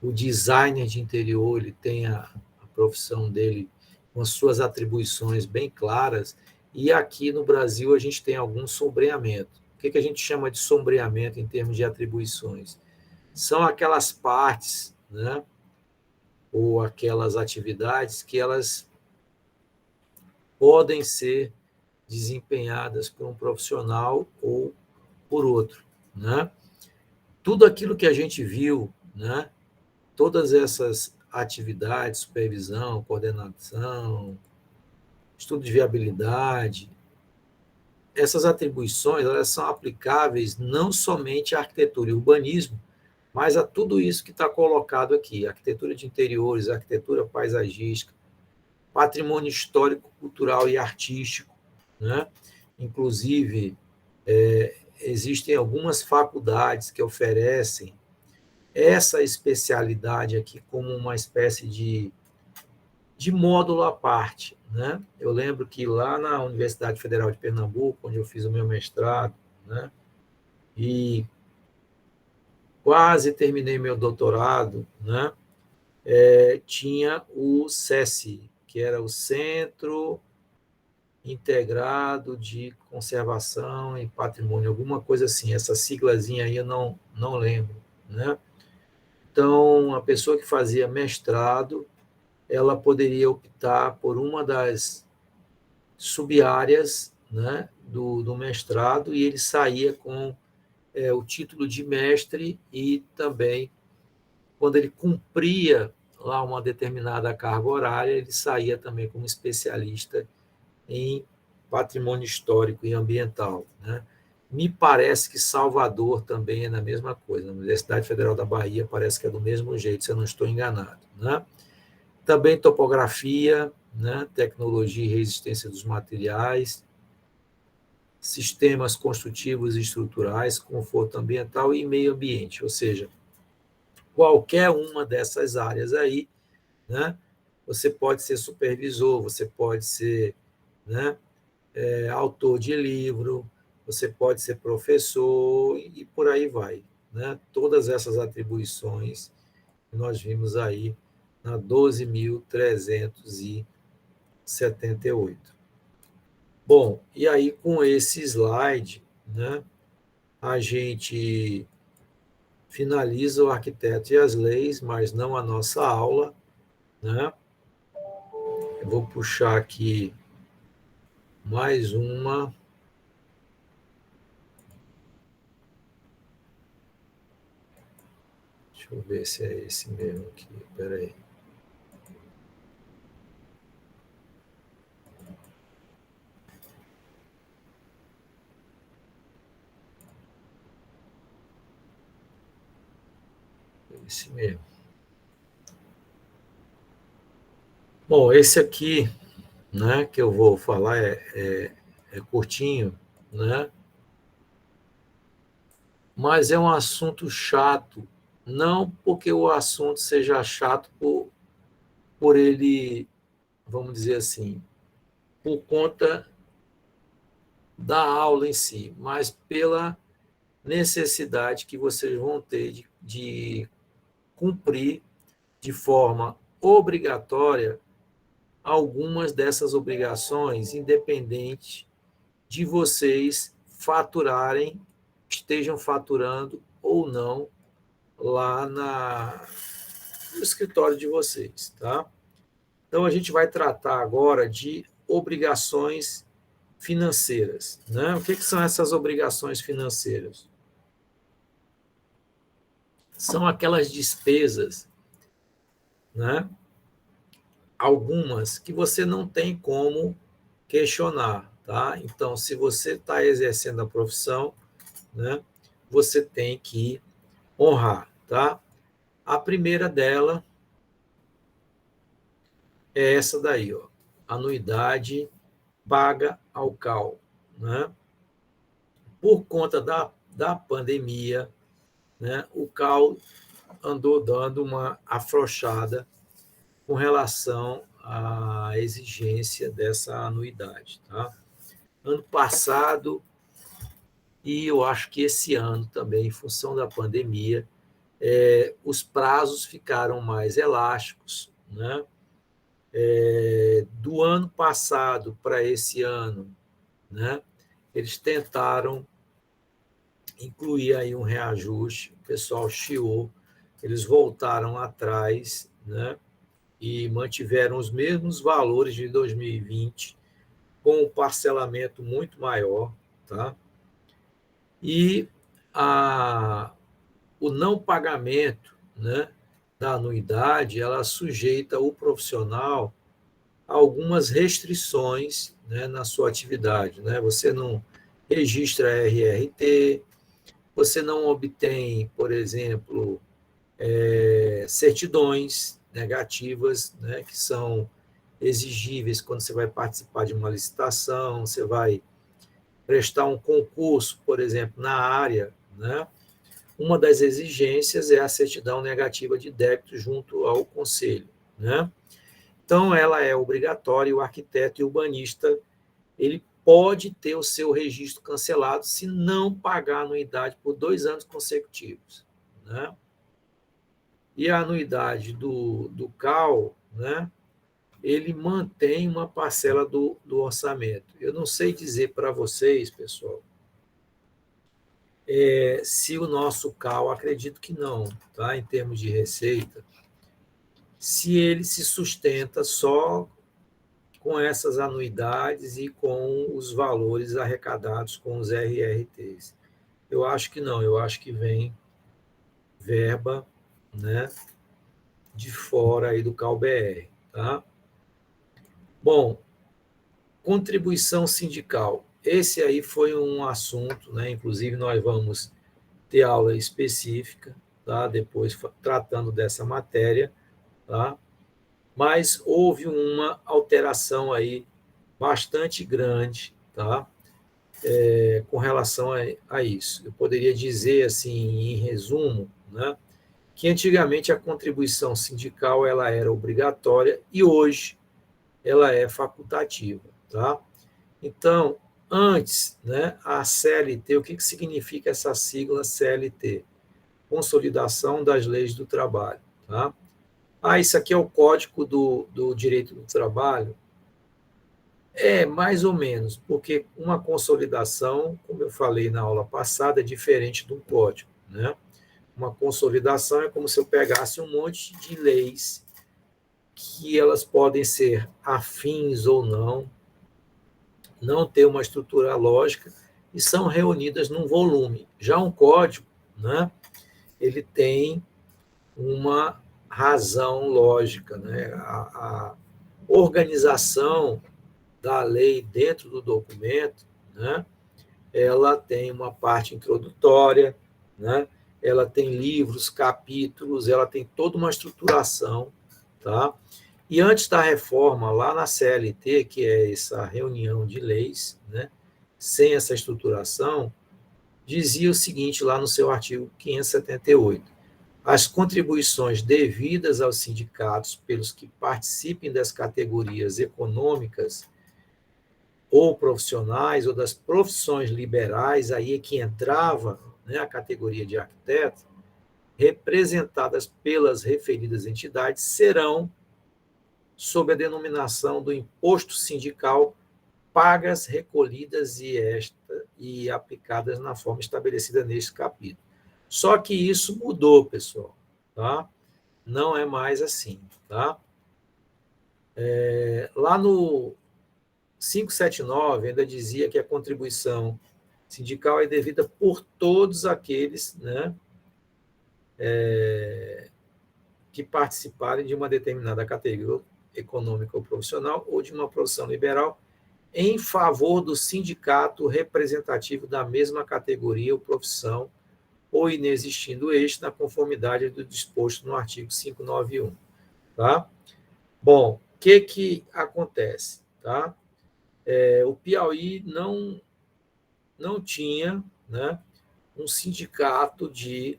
O designer de interior ele tem a profissão dele com as suas atribuições bem claras, e aqui no Brasil a gente tem algum sombreamento. O que a gente chama de sombreamento em termos de atribuições? São aquelas partes, né, ou aquelas atividades que elas podem ser desempenhadas por um profissional ou por outro, né? Tudo aquilo que a gente viu, né? Todas essas atividades, supervisão, coordenação, estudo de viabilidade, essas atribuições elas são aplicáveis não somente à arquitetura e urbanismo, mas a tudo isso que está colocado aqui, arquitetura de interiores, arquitetura paisagística, patrimônio histórico, cultural e artístico, né? Inclusive, existem algumas faculdades que oferecem essa especialidade aqui como uma espécie de módulo à parte. Né? Eu lembro que lá na Universidade Federal de Pernambuco, onde eu fiz o meu mestrado, né, e quase terminei meu doutorado, né, tinha o SESI, que era o Centro Integrado de Conservação e Patrimônio, alguma coisa assim, essa siglazinha aí eu não lembro. Né? Então, a pessoa que fazia mestrado, ela poderia optar por uma das sub-áreas, né, do mestrado, e ele saía com o título de mestre e também quando ele cumpria lá uma determinada carga horária, ele saía também como especialista em patrimônio histórico e ambiental, né? Me parece que Salvador também é a mesma coisa. A Universidade Federal da Bahia parece que é do mesmo jeito, se eu não estou enganado, né? Também topografia, né? Tecnologia e resistência dos materiais, sistemas construtivos e estruturais, conforto ambiental e meio ambiente, ou seja, qualquer uma dessas áreas aí, né? Você pode ser supervisor, você pode ser, né, autor de livro, você pode ser professor e por aí vai, né? Todas essas atribuições que nós vimos aí na 12.378. Bom, e aí com esse slide, né, a gente finaliza o arquiteto e as leis, mas não a nossa aula, né? Eu vou puxar aqui mais uma. Deixa eu ver se é esse mesmo aqui. Espera aí. É esse mesmo. Bom, esse aqui, né, que eu vou falar é curtinho, né? Mas é um assunto chato, não porque o assunto seja chato por ele, vamos dizer assim, por conta da aula em si, mas pela necessidade que vocês vão ter de cumprir de forma obrigatória algumas dessas obrigações, independente de vocês faturarem, estejam faturando ou não lá no escritório de vocês, tá? Então a gente vai tratar agora de obrigações financeiras, né? O que são essas obrigações financeiras? São aquelas despesas, né? Algumas que você não tem como questionar, tá? Então, se você está exercendo a profissão, né, você tem que honrar, tá? A primeira dela é essa daí, ó, anuidade paga ao CAL, né? Por conta da pandemia, né, o CAL andou dando uma afrouxada com relação à exigência dessa anuidade, tá? Ano passado, e eu acho que esse ano também, em função da pandemia, os prazos ficaram mais elásticos, né? Do ano passado para esse ano, né? Eles tentaram incluir aí um reajuste, o pessoal chiou, eles voltaram atrás, né? E mantiveram os mesmos valores de 2020, com um parcelamento muito maior, tá? E o não pagamento, né, da anuidade, ela sujeita o profissional a algumas restrições, né, na sua atividade, né? Você não registra RRT, você não obtém, por exemplo, certidões negativas, né, que são exigíveis quando você vai participar de uma licitação, você vai prestar um concurso, por exemplo, na área, né? Uma das exigências é a certidão negativa de débito junto ao conselho, né? Então, ela é obrigatória e o arquiteto e urbanista, ele pode ter o seu registro cancelado se não pagar a anuidade por 2 anos consecutivos, né? E a anuidade do CAL, né, ele mantém uma parcela do orçamento. Eu não sei dizer para vocês, pessoal, se o nosso CAL, acredito que não, tá, em termos de receita, se ele se sustenta só com essas anuidades e com os valores arrecadados com os RRTs. Eu acho que não, eu acho que vem verba, né, de fora aí do CalBR, tá? Bom, contribuição sindical. Esse aí foi um assunto, né? Inclusive nós vamos ter aula específica, tá? Depois tratando dessa matéria, tá? Mas houve uma alteração aí bastante grande, tá? Com relação a isso. Eu poderia dizer assim, em resumo, né? Que antigamente a contribuição sindical ela era obrigatória e hoje ela é facultativa, tá? Então, antes, né, a CLT, o que significa essa sigla CLT? Consolidação das Leis do Trabalho, tá? Ah, isso aqui é o Código do Direito do Trabalho? É, mais ou menos, porque uma consolidação, como eu falei na aula passada, é diferente de um código, né? Uma consolidação é como se eu pegasse um monte de leis que elas podem ser afins ou não ter uma estrutura lógica e são reunidas num volume. Já um código, né, ele tem uma razão lógica, né? A organização da lei dentro do documento, né, ela tem uma parte introdutória, né, ela tem livros, capítulos, ela tem toda uma estruturação, tá? E antes da reforma, lá na CLT, que é essa reunião de leis, né, sem essa estruturação, dizia o seguinte lá no seu artigo 578: as contribuições devidas aos sindicatos pelos que participem das categorias econômicas ou profissionais ou das profissões liberais, aí é que entrava, né, a categoria de arquiteto, representadas pelas referidas entidades, serão sob a denominação do imposto sindical, pagas, recolhidas e aplicadas na forma estabelecida neste capítulo. Só que isso mudou, pessoal, tá? Não é mais assim, tá? Lá no 579 ainda dizia que a contribuição sindical é devida por todos aqueles, né, que participarem de uma determinada categoria econômica ou profissional ou de uma profissão liberal em favor do sindicato representativo da mesma categoria ou profissão, ou inexistindo este na conformidade do disposto no artigo 591. Tá? Bom, o que acontece? Tá? O Piauí não tinha, né, um sindicato de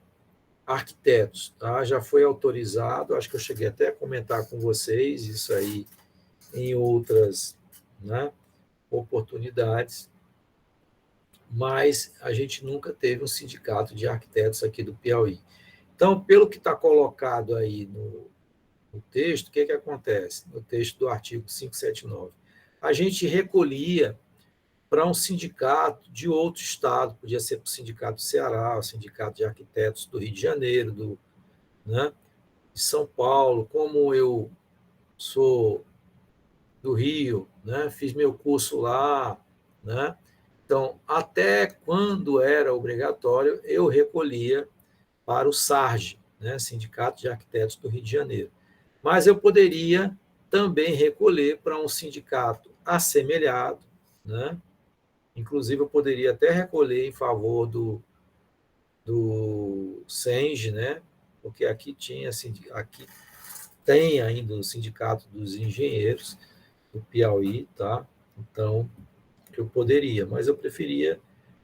arquitetos. Tá? Já foi autorizado, acho que eu cheguei até a comentar com vocês isso aí em outras, né, oportunidades, mas a gente nunca teve um sindicato de arquitetos aqui do Piauí. Então, pelo que está colocado aí no texto, o que acontece? No texto do artigo 579, a gente recolhia para um sindicato de outro estado, podia ser para o sindicato do Ceará, o sindicato de arquitetos do Rio de Janeiro, né, de São Paulo. Como eu sou do Rio, né, fiz meu curso lá, né, então, até quando era obrigatório, eu recolhia para o SARG, né, Sindicato de Arquitetos do Rio de Janeiro. Mas eu poderia também recolher para um sindicato assemelhado, né? Inclusive, eu poderia até recolher em favor do SENG, né? Porque aqui aqui tem ainda o Sindicato dos Engenheiros do Piauí, tá? Então, eu poderia, mas eu preferia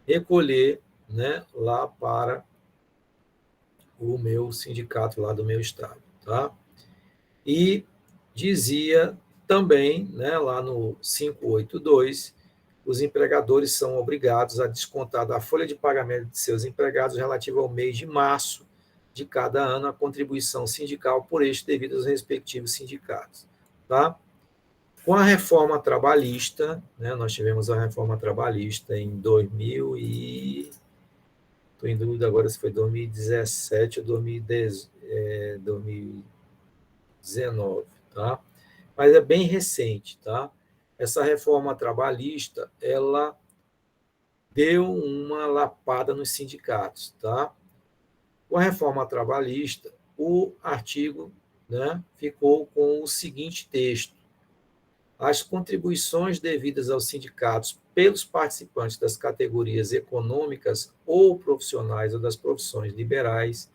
recolher, né, lá para o meu sindicato lá do meu estado, tá? E dizia também, né, lá no 582, os empregadores são obrigados a descontar da folha de pagamento de seus empregados relativa ao mês de março de cada ano a contribuição sindical por este devido aos respectivos sindicatos, tá? Com a reforma trabalhista, né, nós tivemos a reforma trabalhista em 2000 e estou em dúvida agora se foi 2017 ou 2019, tá? Mas é bem recente, tá? Essa reforma trabalhista, ela deu uma lapada nos sindicatos, tá? Com a reforma trabalhista, o artigo, né, ficou com o seguinte texto: as contribuições devidas aos sindicatos pelos participantes das categorias econômicas ou profissionais ou das profissões liberais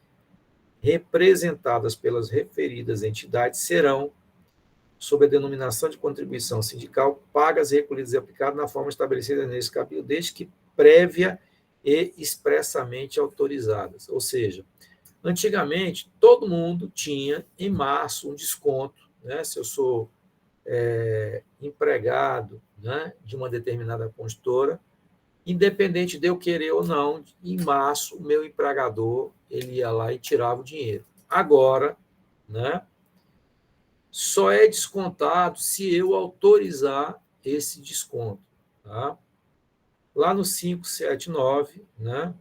representadas pelas referidas entidades serão, sob a denominação de contribuição sindical, pagas, recolhidas e aplicadas na forma estabelecida nesse capítulo, desde que prévia e expressamente autorizadas. Ou seja, antigamente, todo mundo tinha, em março, um desconto, né? Se eu sou empregado, né, de uma determinada consultora, independente de eu querer ou não, em março, o meu empregador ele ia lá e tirava o dinheiro. Agora, né, só é descontado se eu autorizar esse desconto. Tá? Lá no 579, né,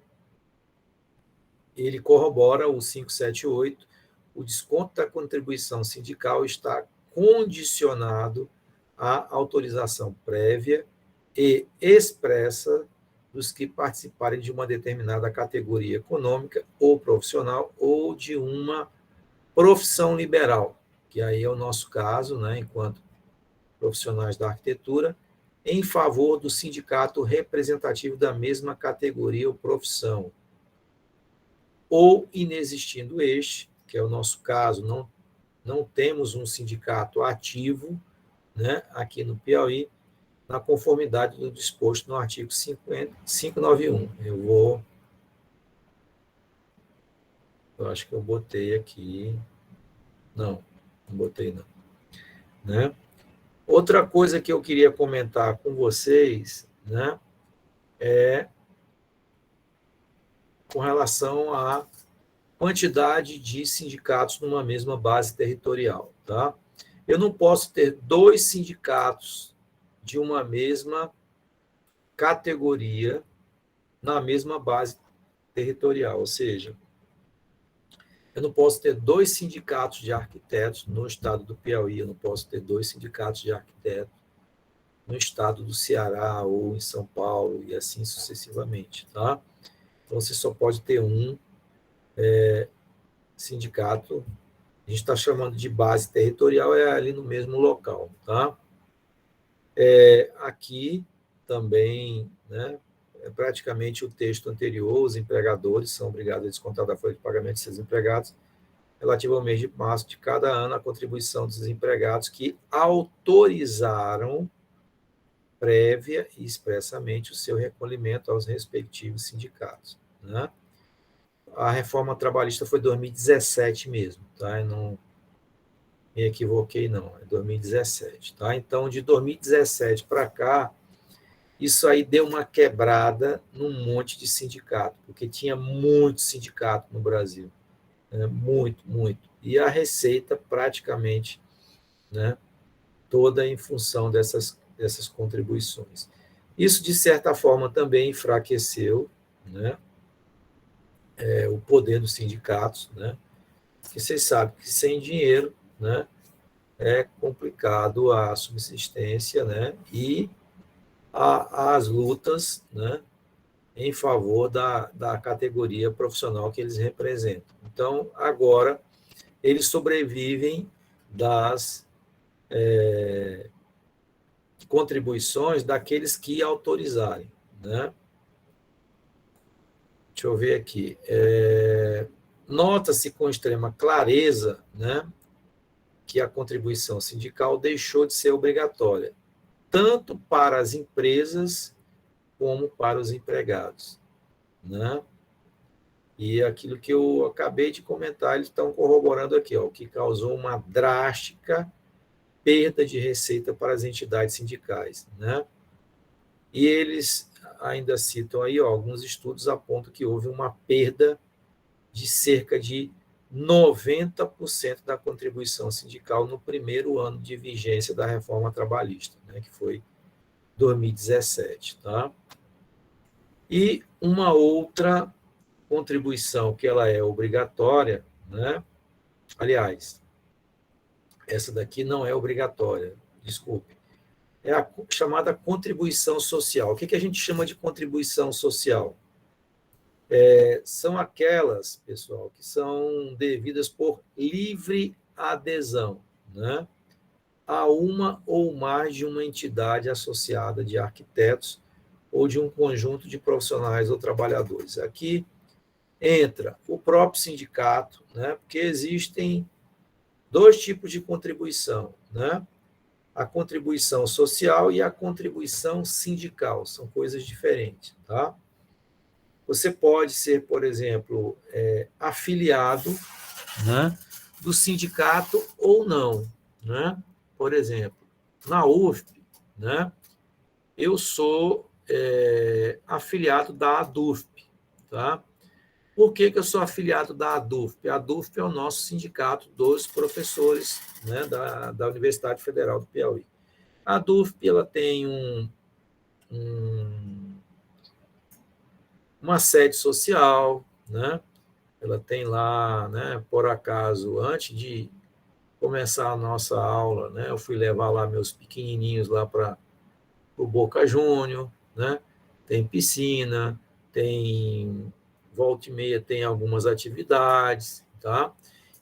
ele corrobora o 578, o desconto da contribuição sindical está condicionado à autorização prévia e expressa dos que participarem de uma determinada categoria econômica ou profissional ou de uma profissão liberal, que aí é o nosso caso, né, enquanto profissionais da arquitetura, em favor do sindicato representativo da mesma categoria ou profissão, ou inexistindo este, que é o nosso caso, não temos um sindicato ativo, né, aqui no Piauí, na conformidade do disposto no artigo 591. Eu acho que eu botei aqui, não botei não, né? Outra coisa que eu queria comentar com vocês, né, é com relação à quantidade de sindicatos numa mesma base territorial, tá? Eu não posso ter dois sindicatos de uma mesma categoria na mesma base territorial, ou seja, eu não posso ter dois sindicatos de arquitetos no estado do Piauí, eu não posso ter dois sindicatos de arquitetos no estado do Ceará ou em São Paulo e assim sucessivamente, tá? Então, você só pode ter um sindicato, a gente está chamando de base territorial, é ali no mesmo local, tá? Aqui também, né, é praticamente o texto anterior, os empregadores são obrigados a descontar da folha de pagamento de seus empregados relativo ao mês de março de cada ano a contribuição dos empregados que autorizaram prévia e expressamente o seu recolhimento aos respectivos sindicatos, né? A reforma trabalhista foi 2017 mesmo, tá? Eu não me equivoquei, não, é 2017, tá? Então, de 2017 para cá, isso aí deu uma quebrada num monte de sindicato, porque tinha muito sindicato no Brasil, né? Muito, muito. E a receita praticamente, né, toda em função dessas contribuições. Isso, de certa forma, também enfraqueceu, né, o poder dos sindicatos, né, porque vocês sabem que sem dinheiro, né, é complicado a subsistência, né, e as lutas, né, em favor da categoria profissional que eles representam. Então, agora, eles sobrevivem das contribuições daqueles que autorizarem, né? Deixa eu ver aqui. Nota-se com extrema clareza, né, que a contribuição sindical deixou de ser obrigatória, tanto para as empresas como para os empregados, né? E aquilo que eu acabei de comentar, eles estão corroborando aqui, ó, o que causou uma drástica perda de receita para as entidades sindicais, né? E eles ainda citam aí, ó, alguns estudos apontam que houve uma perda de cerca de 90% da contribuição sindical no primeiro ano de vigência da reforma trabalhista, né, que foi 2017, tá? E uma outra contribuição que ela é obrigatória, né? Aliás, essa daqui não é obrigatória, desculpe. É a chamada contribuição social. O que a gente chama de contribuição social? são aquelas, pessoal, que são devidas por livre adesão, né, a uma ou mais de uma entidade associada de arquitetos ou de um conjunto de profissionais ou trabalhadores. Aqui entra o próprio sindicato, né, porque existem dois tipos de contribuição, né? A contribuição social e a contribuição sindical, são coisas diferentes, tá? Você pode ser, por exemplo, afiliado, né, do sindicato ou não, né? Por exemplo, na UFP, né, eu sou afiliado da ADUFP, tá? Por que eu sou afiliado da ADUFP? A ADUFP é o nosso sindicato dos professores, né, da Universidade Federal do Piauí. A ADUFP ela tem uma sede social, né? Ela tem lá, né, por acaso, antes de começar a nossa aula, né, eu fui levar lá meus pequenininhos lá para o Boca Júnior, né? Tem piscina, tem volta e meia tem algumas atividades, tá?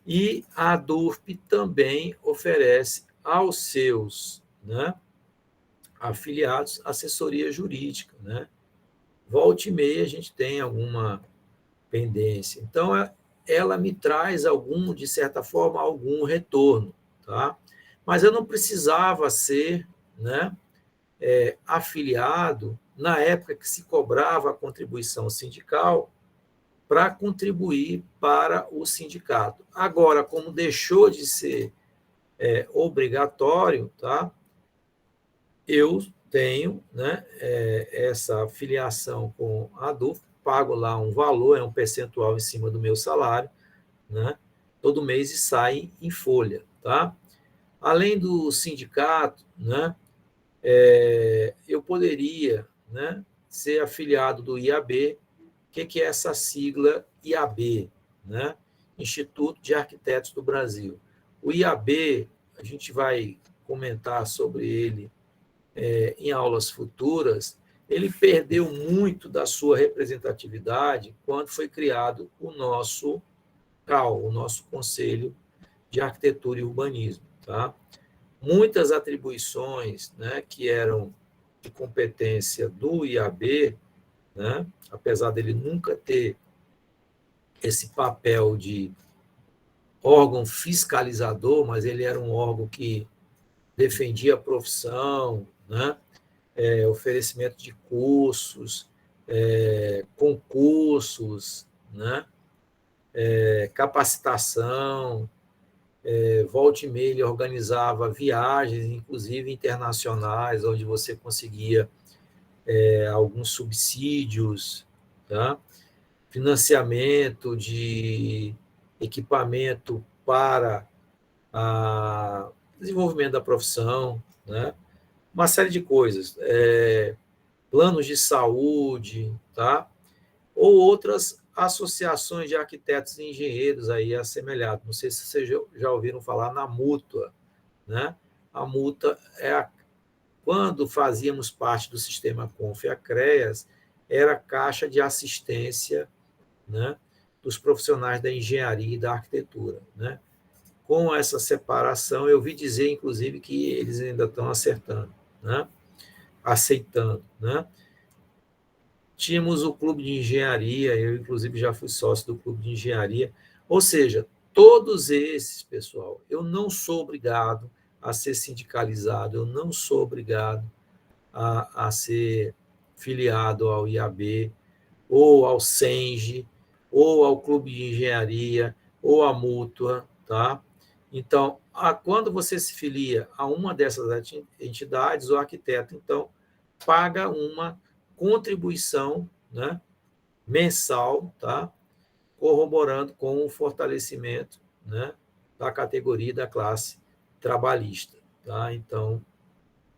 E a DURP também oferece aos seus, né, afiliados assessoria jurídica, né? Volta e meia a gente tem alguma pendência. Então, ela me traz de certa forma, algum retorno, tá? Mas eu não precisava ser, né, afiliado na época que se cobrava a contribuição sindical para contribuir para o sindicato. Agora, como deixou de ser obrigatório, tá? Eu tenho, né, essa filiação com a DUF, pago lá um valor, é um percentual em cima do meu salário, né, todo mês e sai em folha, tá? Além do sindicato, né, eu poderia, né, ser afiliado do IAB. O que é essa sigla IAB, né? Instituto de Arquitetos do Brasil. O IAB, a gente vai comentar sobre ele em aulas futuras. Ele perdeu muito da sua representatividade quando foi criado o nosso CAU, o nosso Conselho de Arquitetura e Urbanismo, tá? Muitas atribuições, né, que eram de competência do IAB, né, apesar dele nunca ter esse papel de órgão fiscalizador, mas ele era um órgão que defendia a profissão, né, oferecimento de cursos, concursos, né, capacitação. Volta e meia ele organizava viagens, inclusive internacionais, onde você conseguia alguns subsídios, tá? Financiamento de equipamento para o desenvolvimento da profissão, né? Uma série de coisas, planos de saúde, tá? Ou outras associações de arquitetos e engenheiros aí assemelhados. Não sei se vocês já ouviram falar na mútua, né? A mútua quando fazíamos parte do sistema CONF-ACREAS, era a Caixa de Assistência, né, dos profissionais da engenharia e da arquitetura, né? Com essa separação, eu vi dizer, inclusive, que eles ainda estão né? Aceitando, né? Tínhamos o clube de engenharia, eu, inclusive, já fui sócio do clube de engenharia. Ou seja, todos esses, pessoal, eu não sou obrigado a ser sindicalizado, eu não sou obrigado a ser filiado ao IAB, ou ao SENGE, ou ao clube de engenharia, ou à mútua, tá? Então, quando você se filia a uma dessas entidades, o arquiteto, então, paga uma contribuição, né, mensal, tá? Corroborando com o fortalecimento, né, da categoria da classe trabalhista, tá? Então,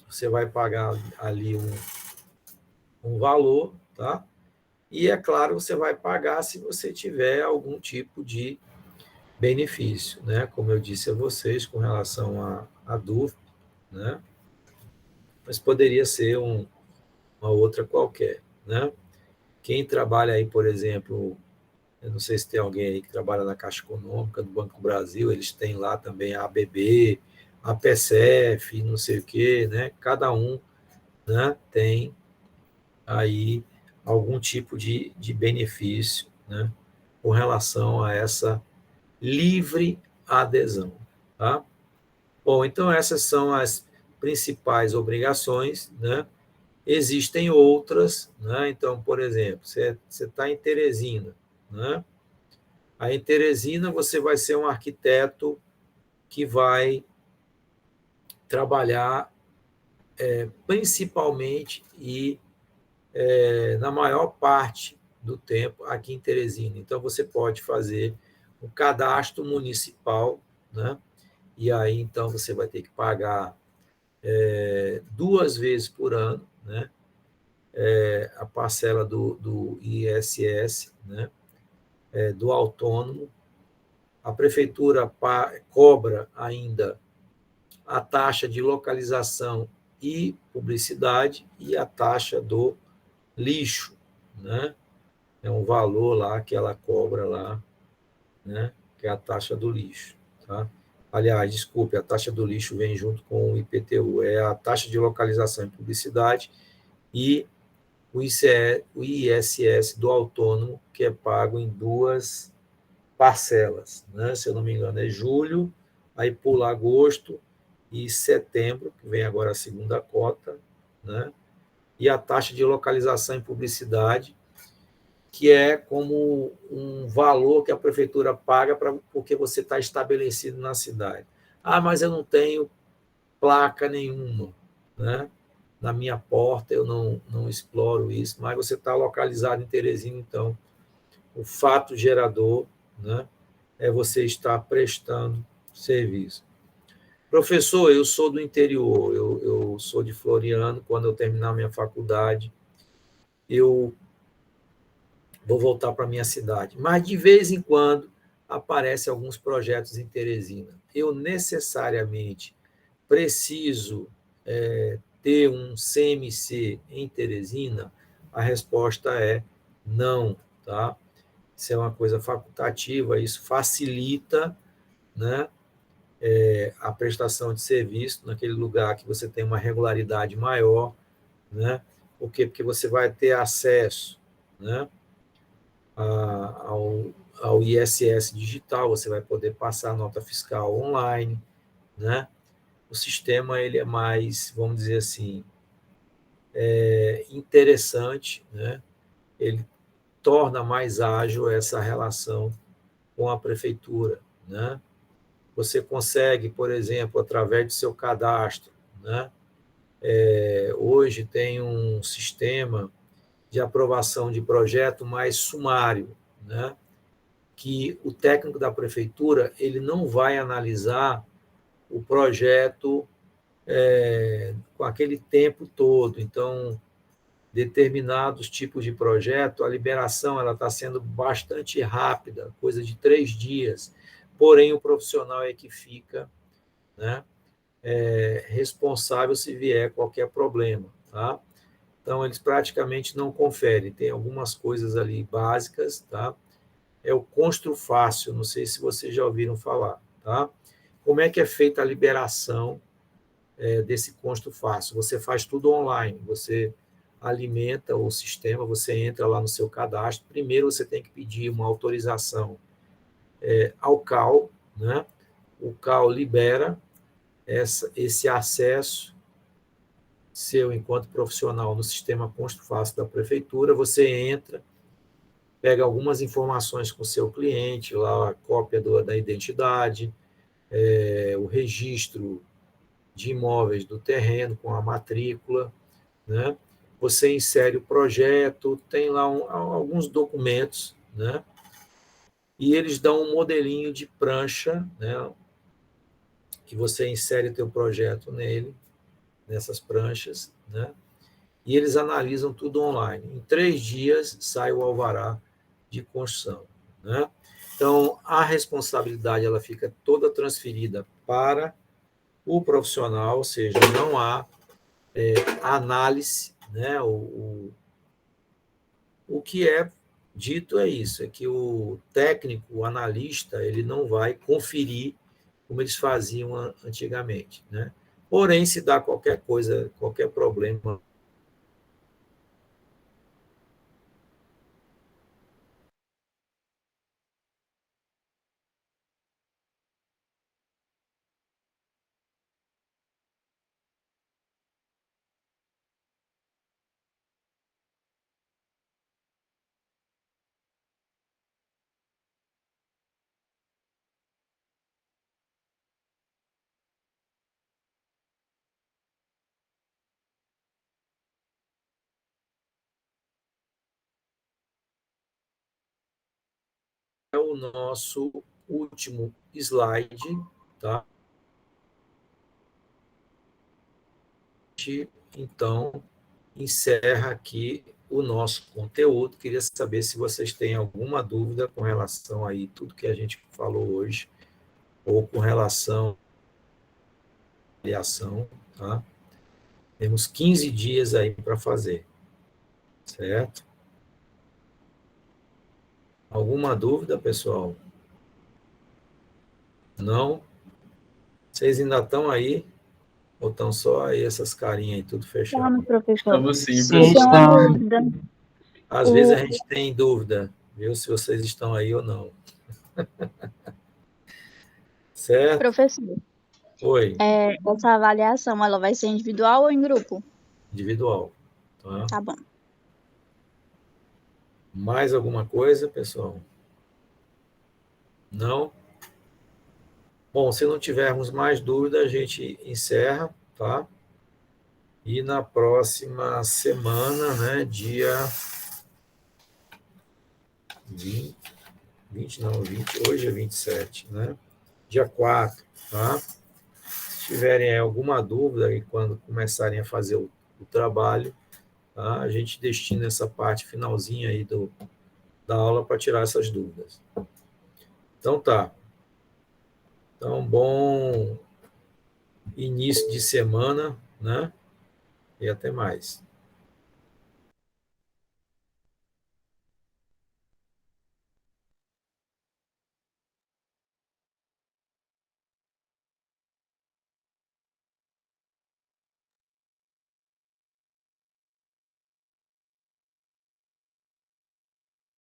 você vai pagar ali um valor, tá? E, é claro, você vai pagar se você tiver algum tipo de benefício, né? Como eu disse a vocês com relação à DUF, né? Mas poderia ser uma outra qualquer, né? Quem trabalha aí, por exemplo, eu não sei se tem alguém aí que trabalha na Caixa Econômica do Banco do Brasil, eles têm lá também a ABB, a PSF, não sei o quê, né? Cada um, né, tem aí algum tipo de benefício, né, com relação a essa livre adesão, tá? Bom, então essas são as principais obrigações, né? Existem outras, né? Então, por exemplo, você está em Teresina, né? Aí em Teresina você vai ser um arquiteto que vai trabalhar principalmente e na maior parte do tempo aqui em Teresina. Então você pode fazer um cadastro municipal, né? E aí então você vai ter que pagar 2 vezes por ano, né? A parcela do ISS, né? Do autônomo. A prefeitura cobra ainda a taxa de localização e publicidade e a taxa do lixo, né? É um valor lá que ela cobra lá, né? Que é a taxa do lixo, tá? Aliás, desculpe, a taxa do lixo vem junto com o IPTU, é a taxa de localização e publicidade e o ISS do autônomo, que é pago em 2 parcelas, né? Se eu não me engano, é julho, aí pula agosto e setembro, que vem agora a segunda cota, né? E a taxa de localização e publicidade, que é como um valor que a prefeitura paga porque você está estabelecido na cidade. Ah, mas eu não tenho placa nenhuma, né? Na minha porta eu não exploro isso, mas você está localizado em Teresina, então o fato gerador, né, é você estar prestando serviço. Professor, eu sou do interior, eu sou de Floriano, quando eu terminar minha faculdade, eu vou voltar para a minha cidade. Mas, de vez em quando, aparecem alguns projetos em Teresina. Eu necessariamente preciso ter um CMC em Teresina? A resposta é não, tá? Isso é uma coisa facultativa, isso facilita, né, a prestação de serviço naquele lugar que você tem uma regularidade maior, né? Por quê? Porque você vai ter acesso, né, ao ISS digital, você vai poder passar a nota fiscal online, né? O sistema ele é mais, vamos dizer assim, interessante, né? Ele torna mais ágil essa relação com a prefeitura, né? Você consegue, por exemplo, através do seu cadastro, né? Hoje tem um sistema de aprovação de projeto mais sumário, né? Que o técnico da prefeitura ele não vai analisar o projeto com aquele tempo todo. Então, determinados tipos de projeto, a liberação ela está sendo bastante rápida, coisa de 3 dias. Porém, o profissional é que fica, né, responsável se vier qualquer problema, tá? Então, eles praticamente não conferem. Tem algumas coisas ali básicas, tá? É o Constru Fácil, não sei se vocês já ouviram falar, tá? Como é que é feita a liberação desse Constru Fácil? Você faz tudo online, você alimenta o sistema, você entra lá no seu cadastro. Primeiro, você tem que pedir uma autorização ao CAL, né? O CAL libera esse acesso seu enquanto profissional no sistema Constru Fácil da prefeitura. Você entra, pega algumas informações com o seu cliente, lá a cópia da identidade, o registro de imóveis do terreno com a matrícula, né? Você insere o projeto, tem lá alguns documentos, né? E eles dão um modelinho de prancha, né? Que você insere teu projeto nessas pranchas, né? E eles analisam tudo online. Em 3 dias sai o alvará de construção, né? Então, a responsabilidade ela fica toda transferida para o profissional, ou seja, não há análise, né? o que é dito é isso, é que o técnico, o analista, ele não vai conferir como eles faziam antigamente, né? Porém, se dá qualquer coisa, qualquer problema, é o nosso último slide, tá? Então, encerra aqui o nosso conteúdo. Queria saber se vocês têm alguma dúvida com relação aí tudo que a gente falou hoje, ou com relação à avaliação, tá? Temos 15 dias aí para fazer, certo? Alguma dúvida, pessoal? Não? Vocês ainda estão aí? Ou estão só aí essas carinhas aí, tudo fechado? Estamos, professor. Estamos sim, Sim, Eu tenho professor. uma estamos. dúvida. Às vezes a gente tem dúvida, viu? Se vocês estão aí ou não. Certo? Professor, Oi, essa avaliação, ela vai ser individual ou em grupo? individual. Tá? Tá bom. Mais alguma coisa, pessoal? Não? Bom, se não tivermos mais dúvida, a gente encerra, tá? E na próxima semana, né, dia 20, 20 não, 20, hoje é 27, né? Dia 4, tá? Se tiverem alguma dúvida e quando começarem a fazer o trabalho, tá? A gente destina essa parte finalzinha aí da aula para tirar essas dúvidas. Então tá. Então, bom início de semana, né? E até mais.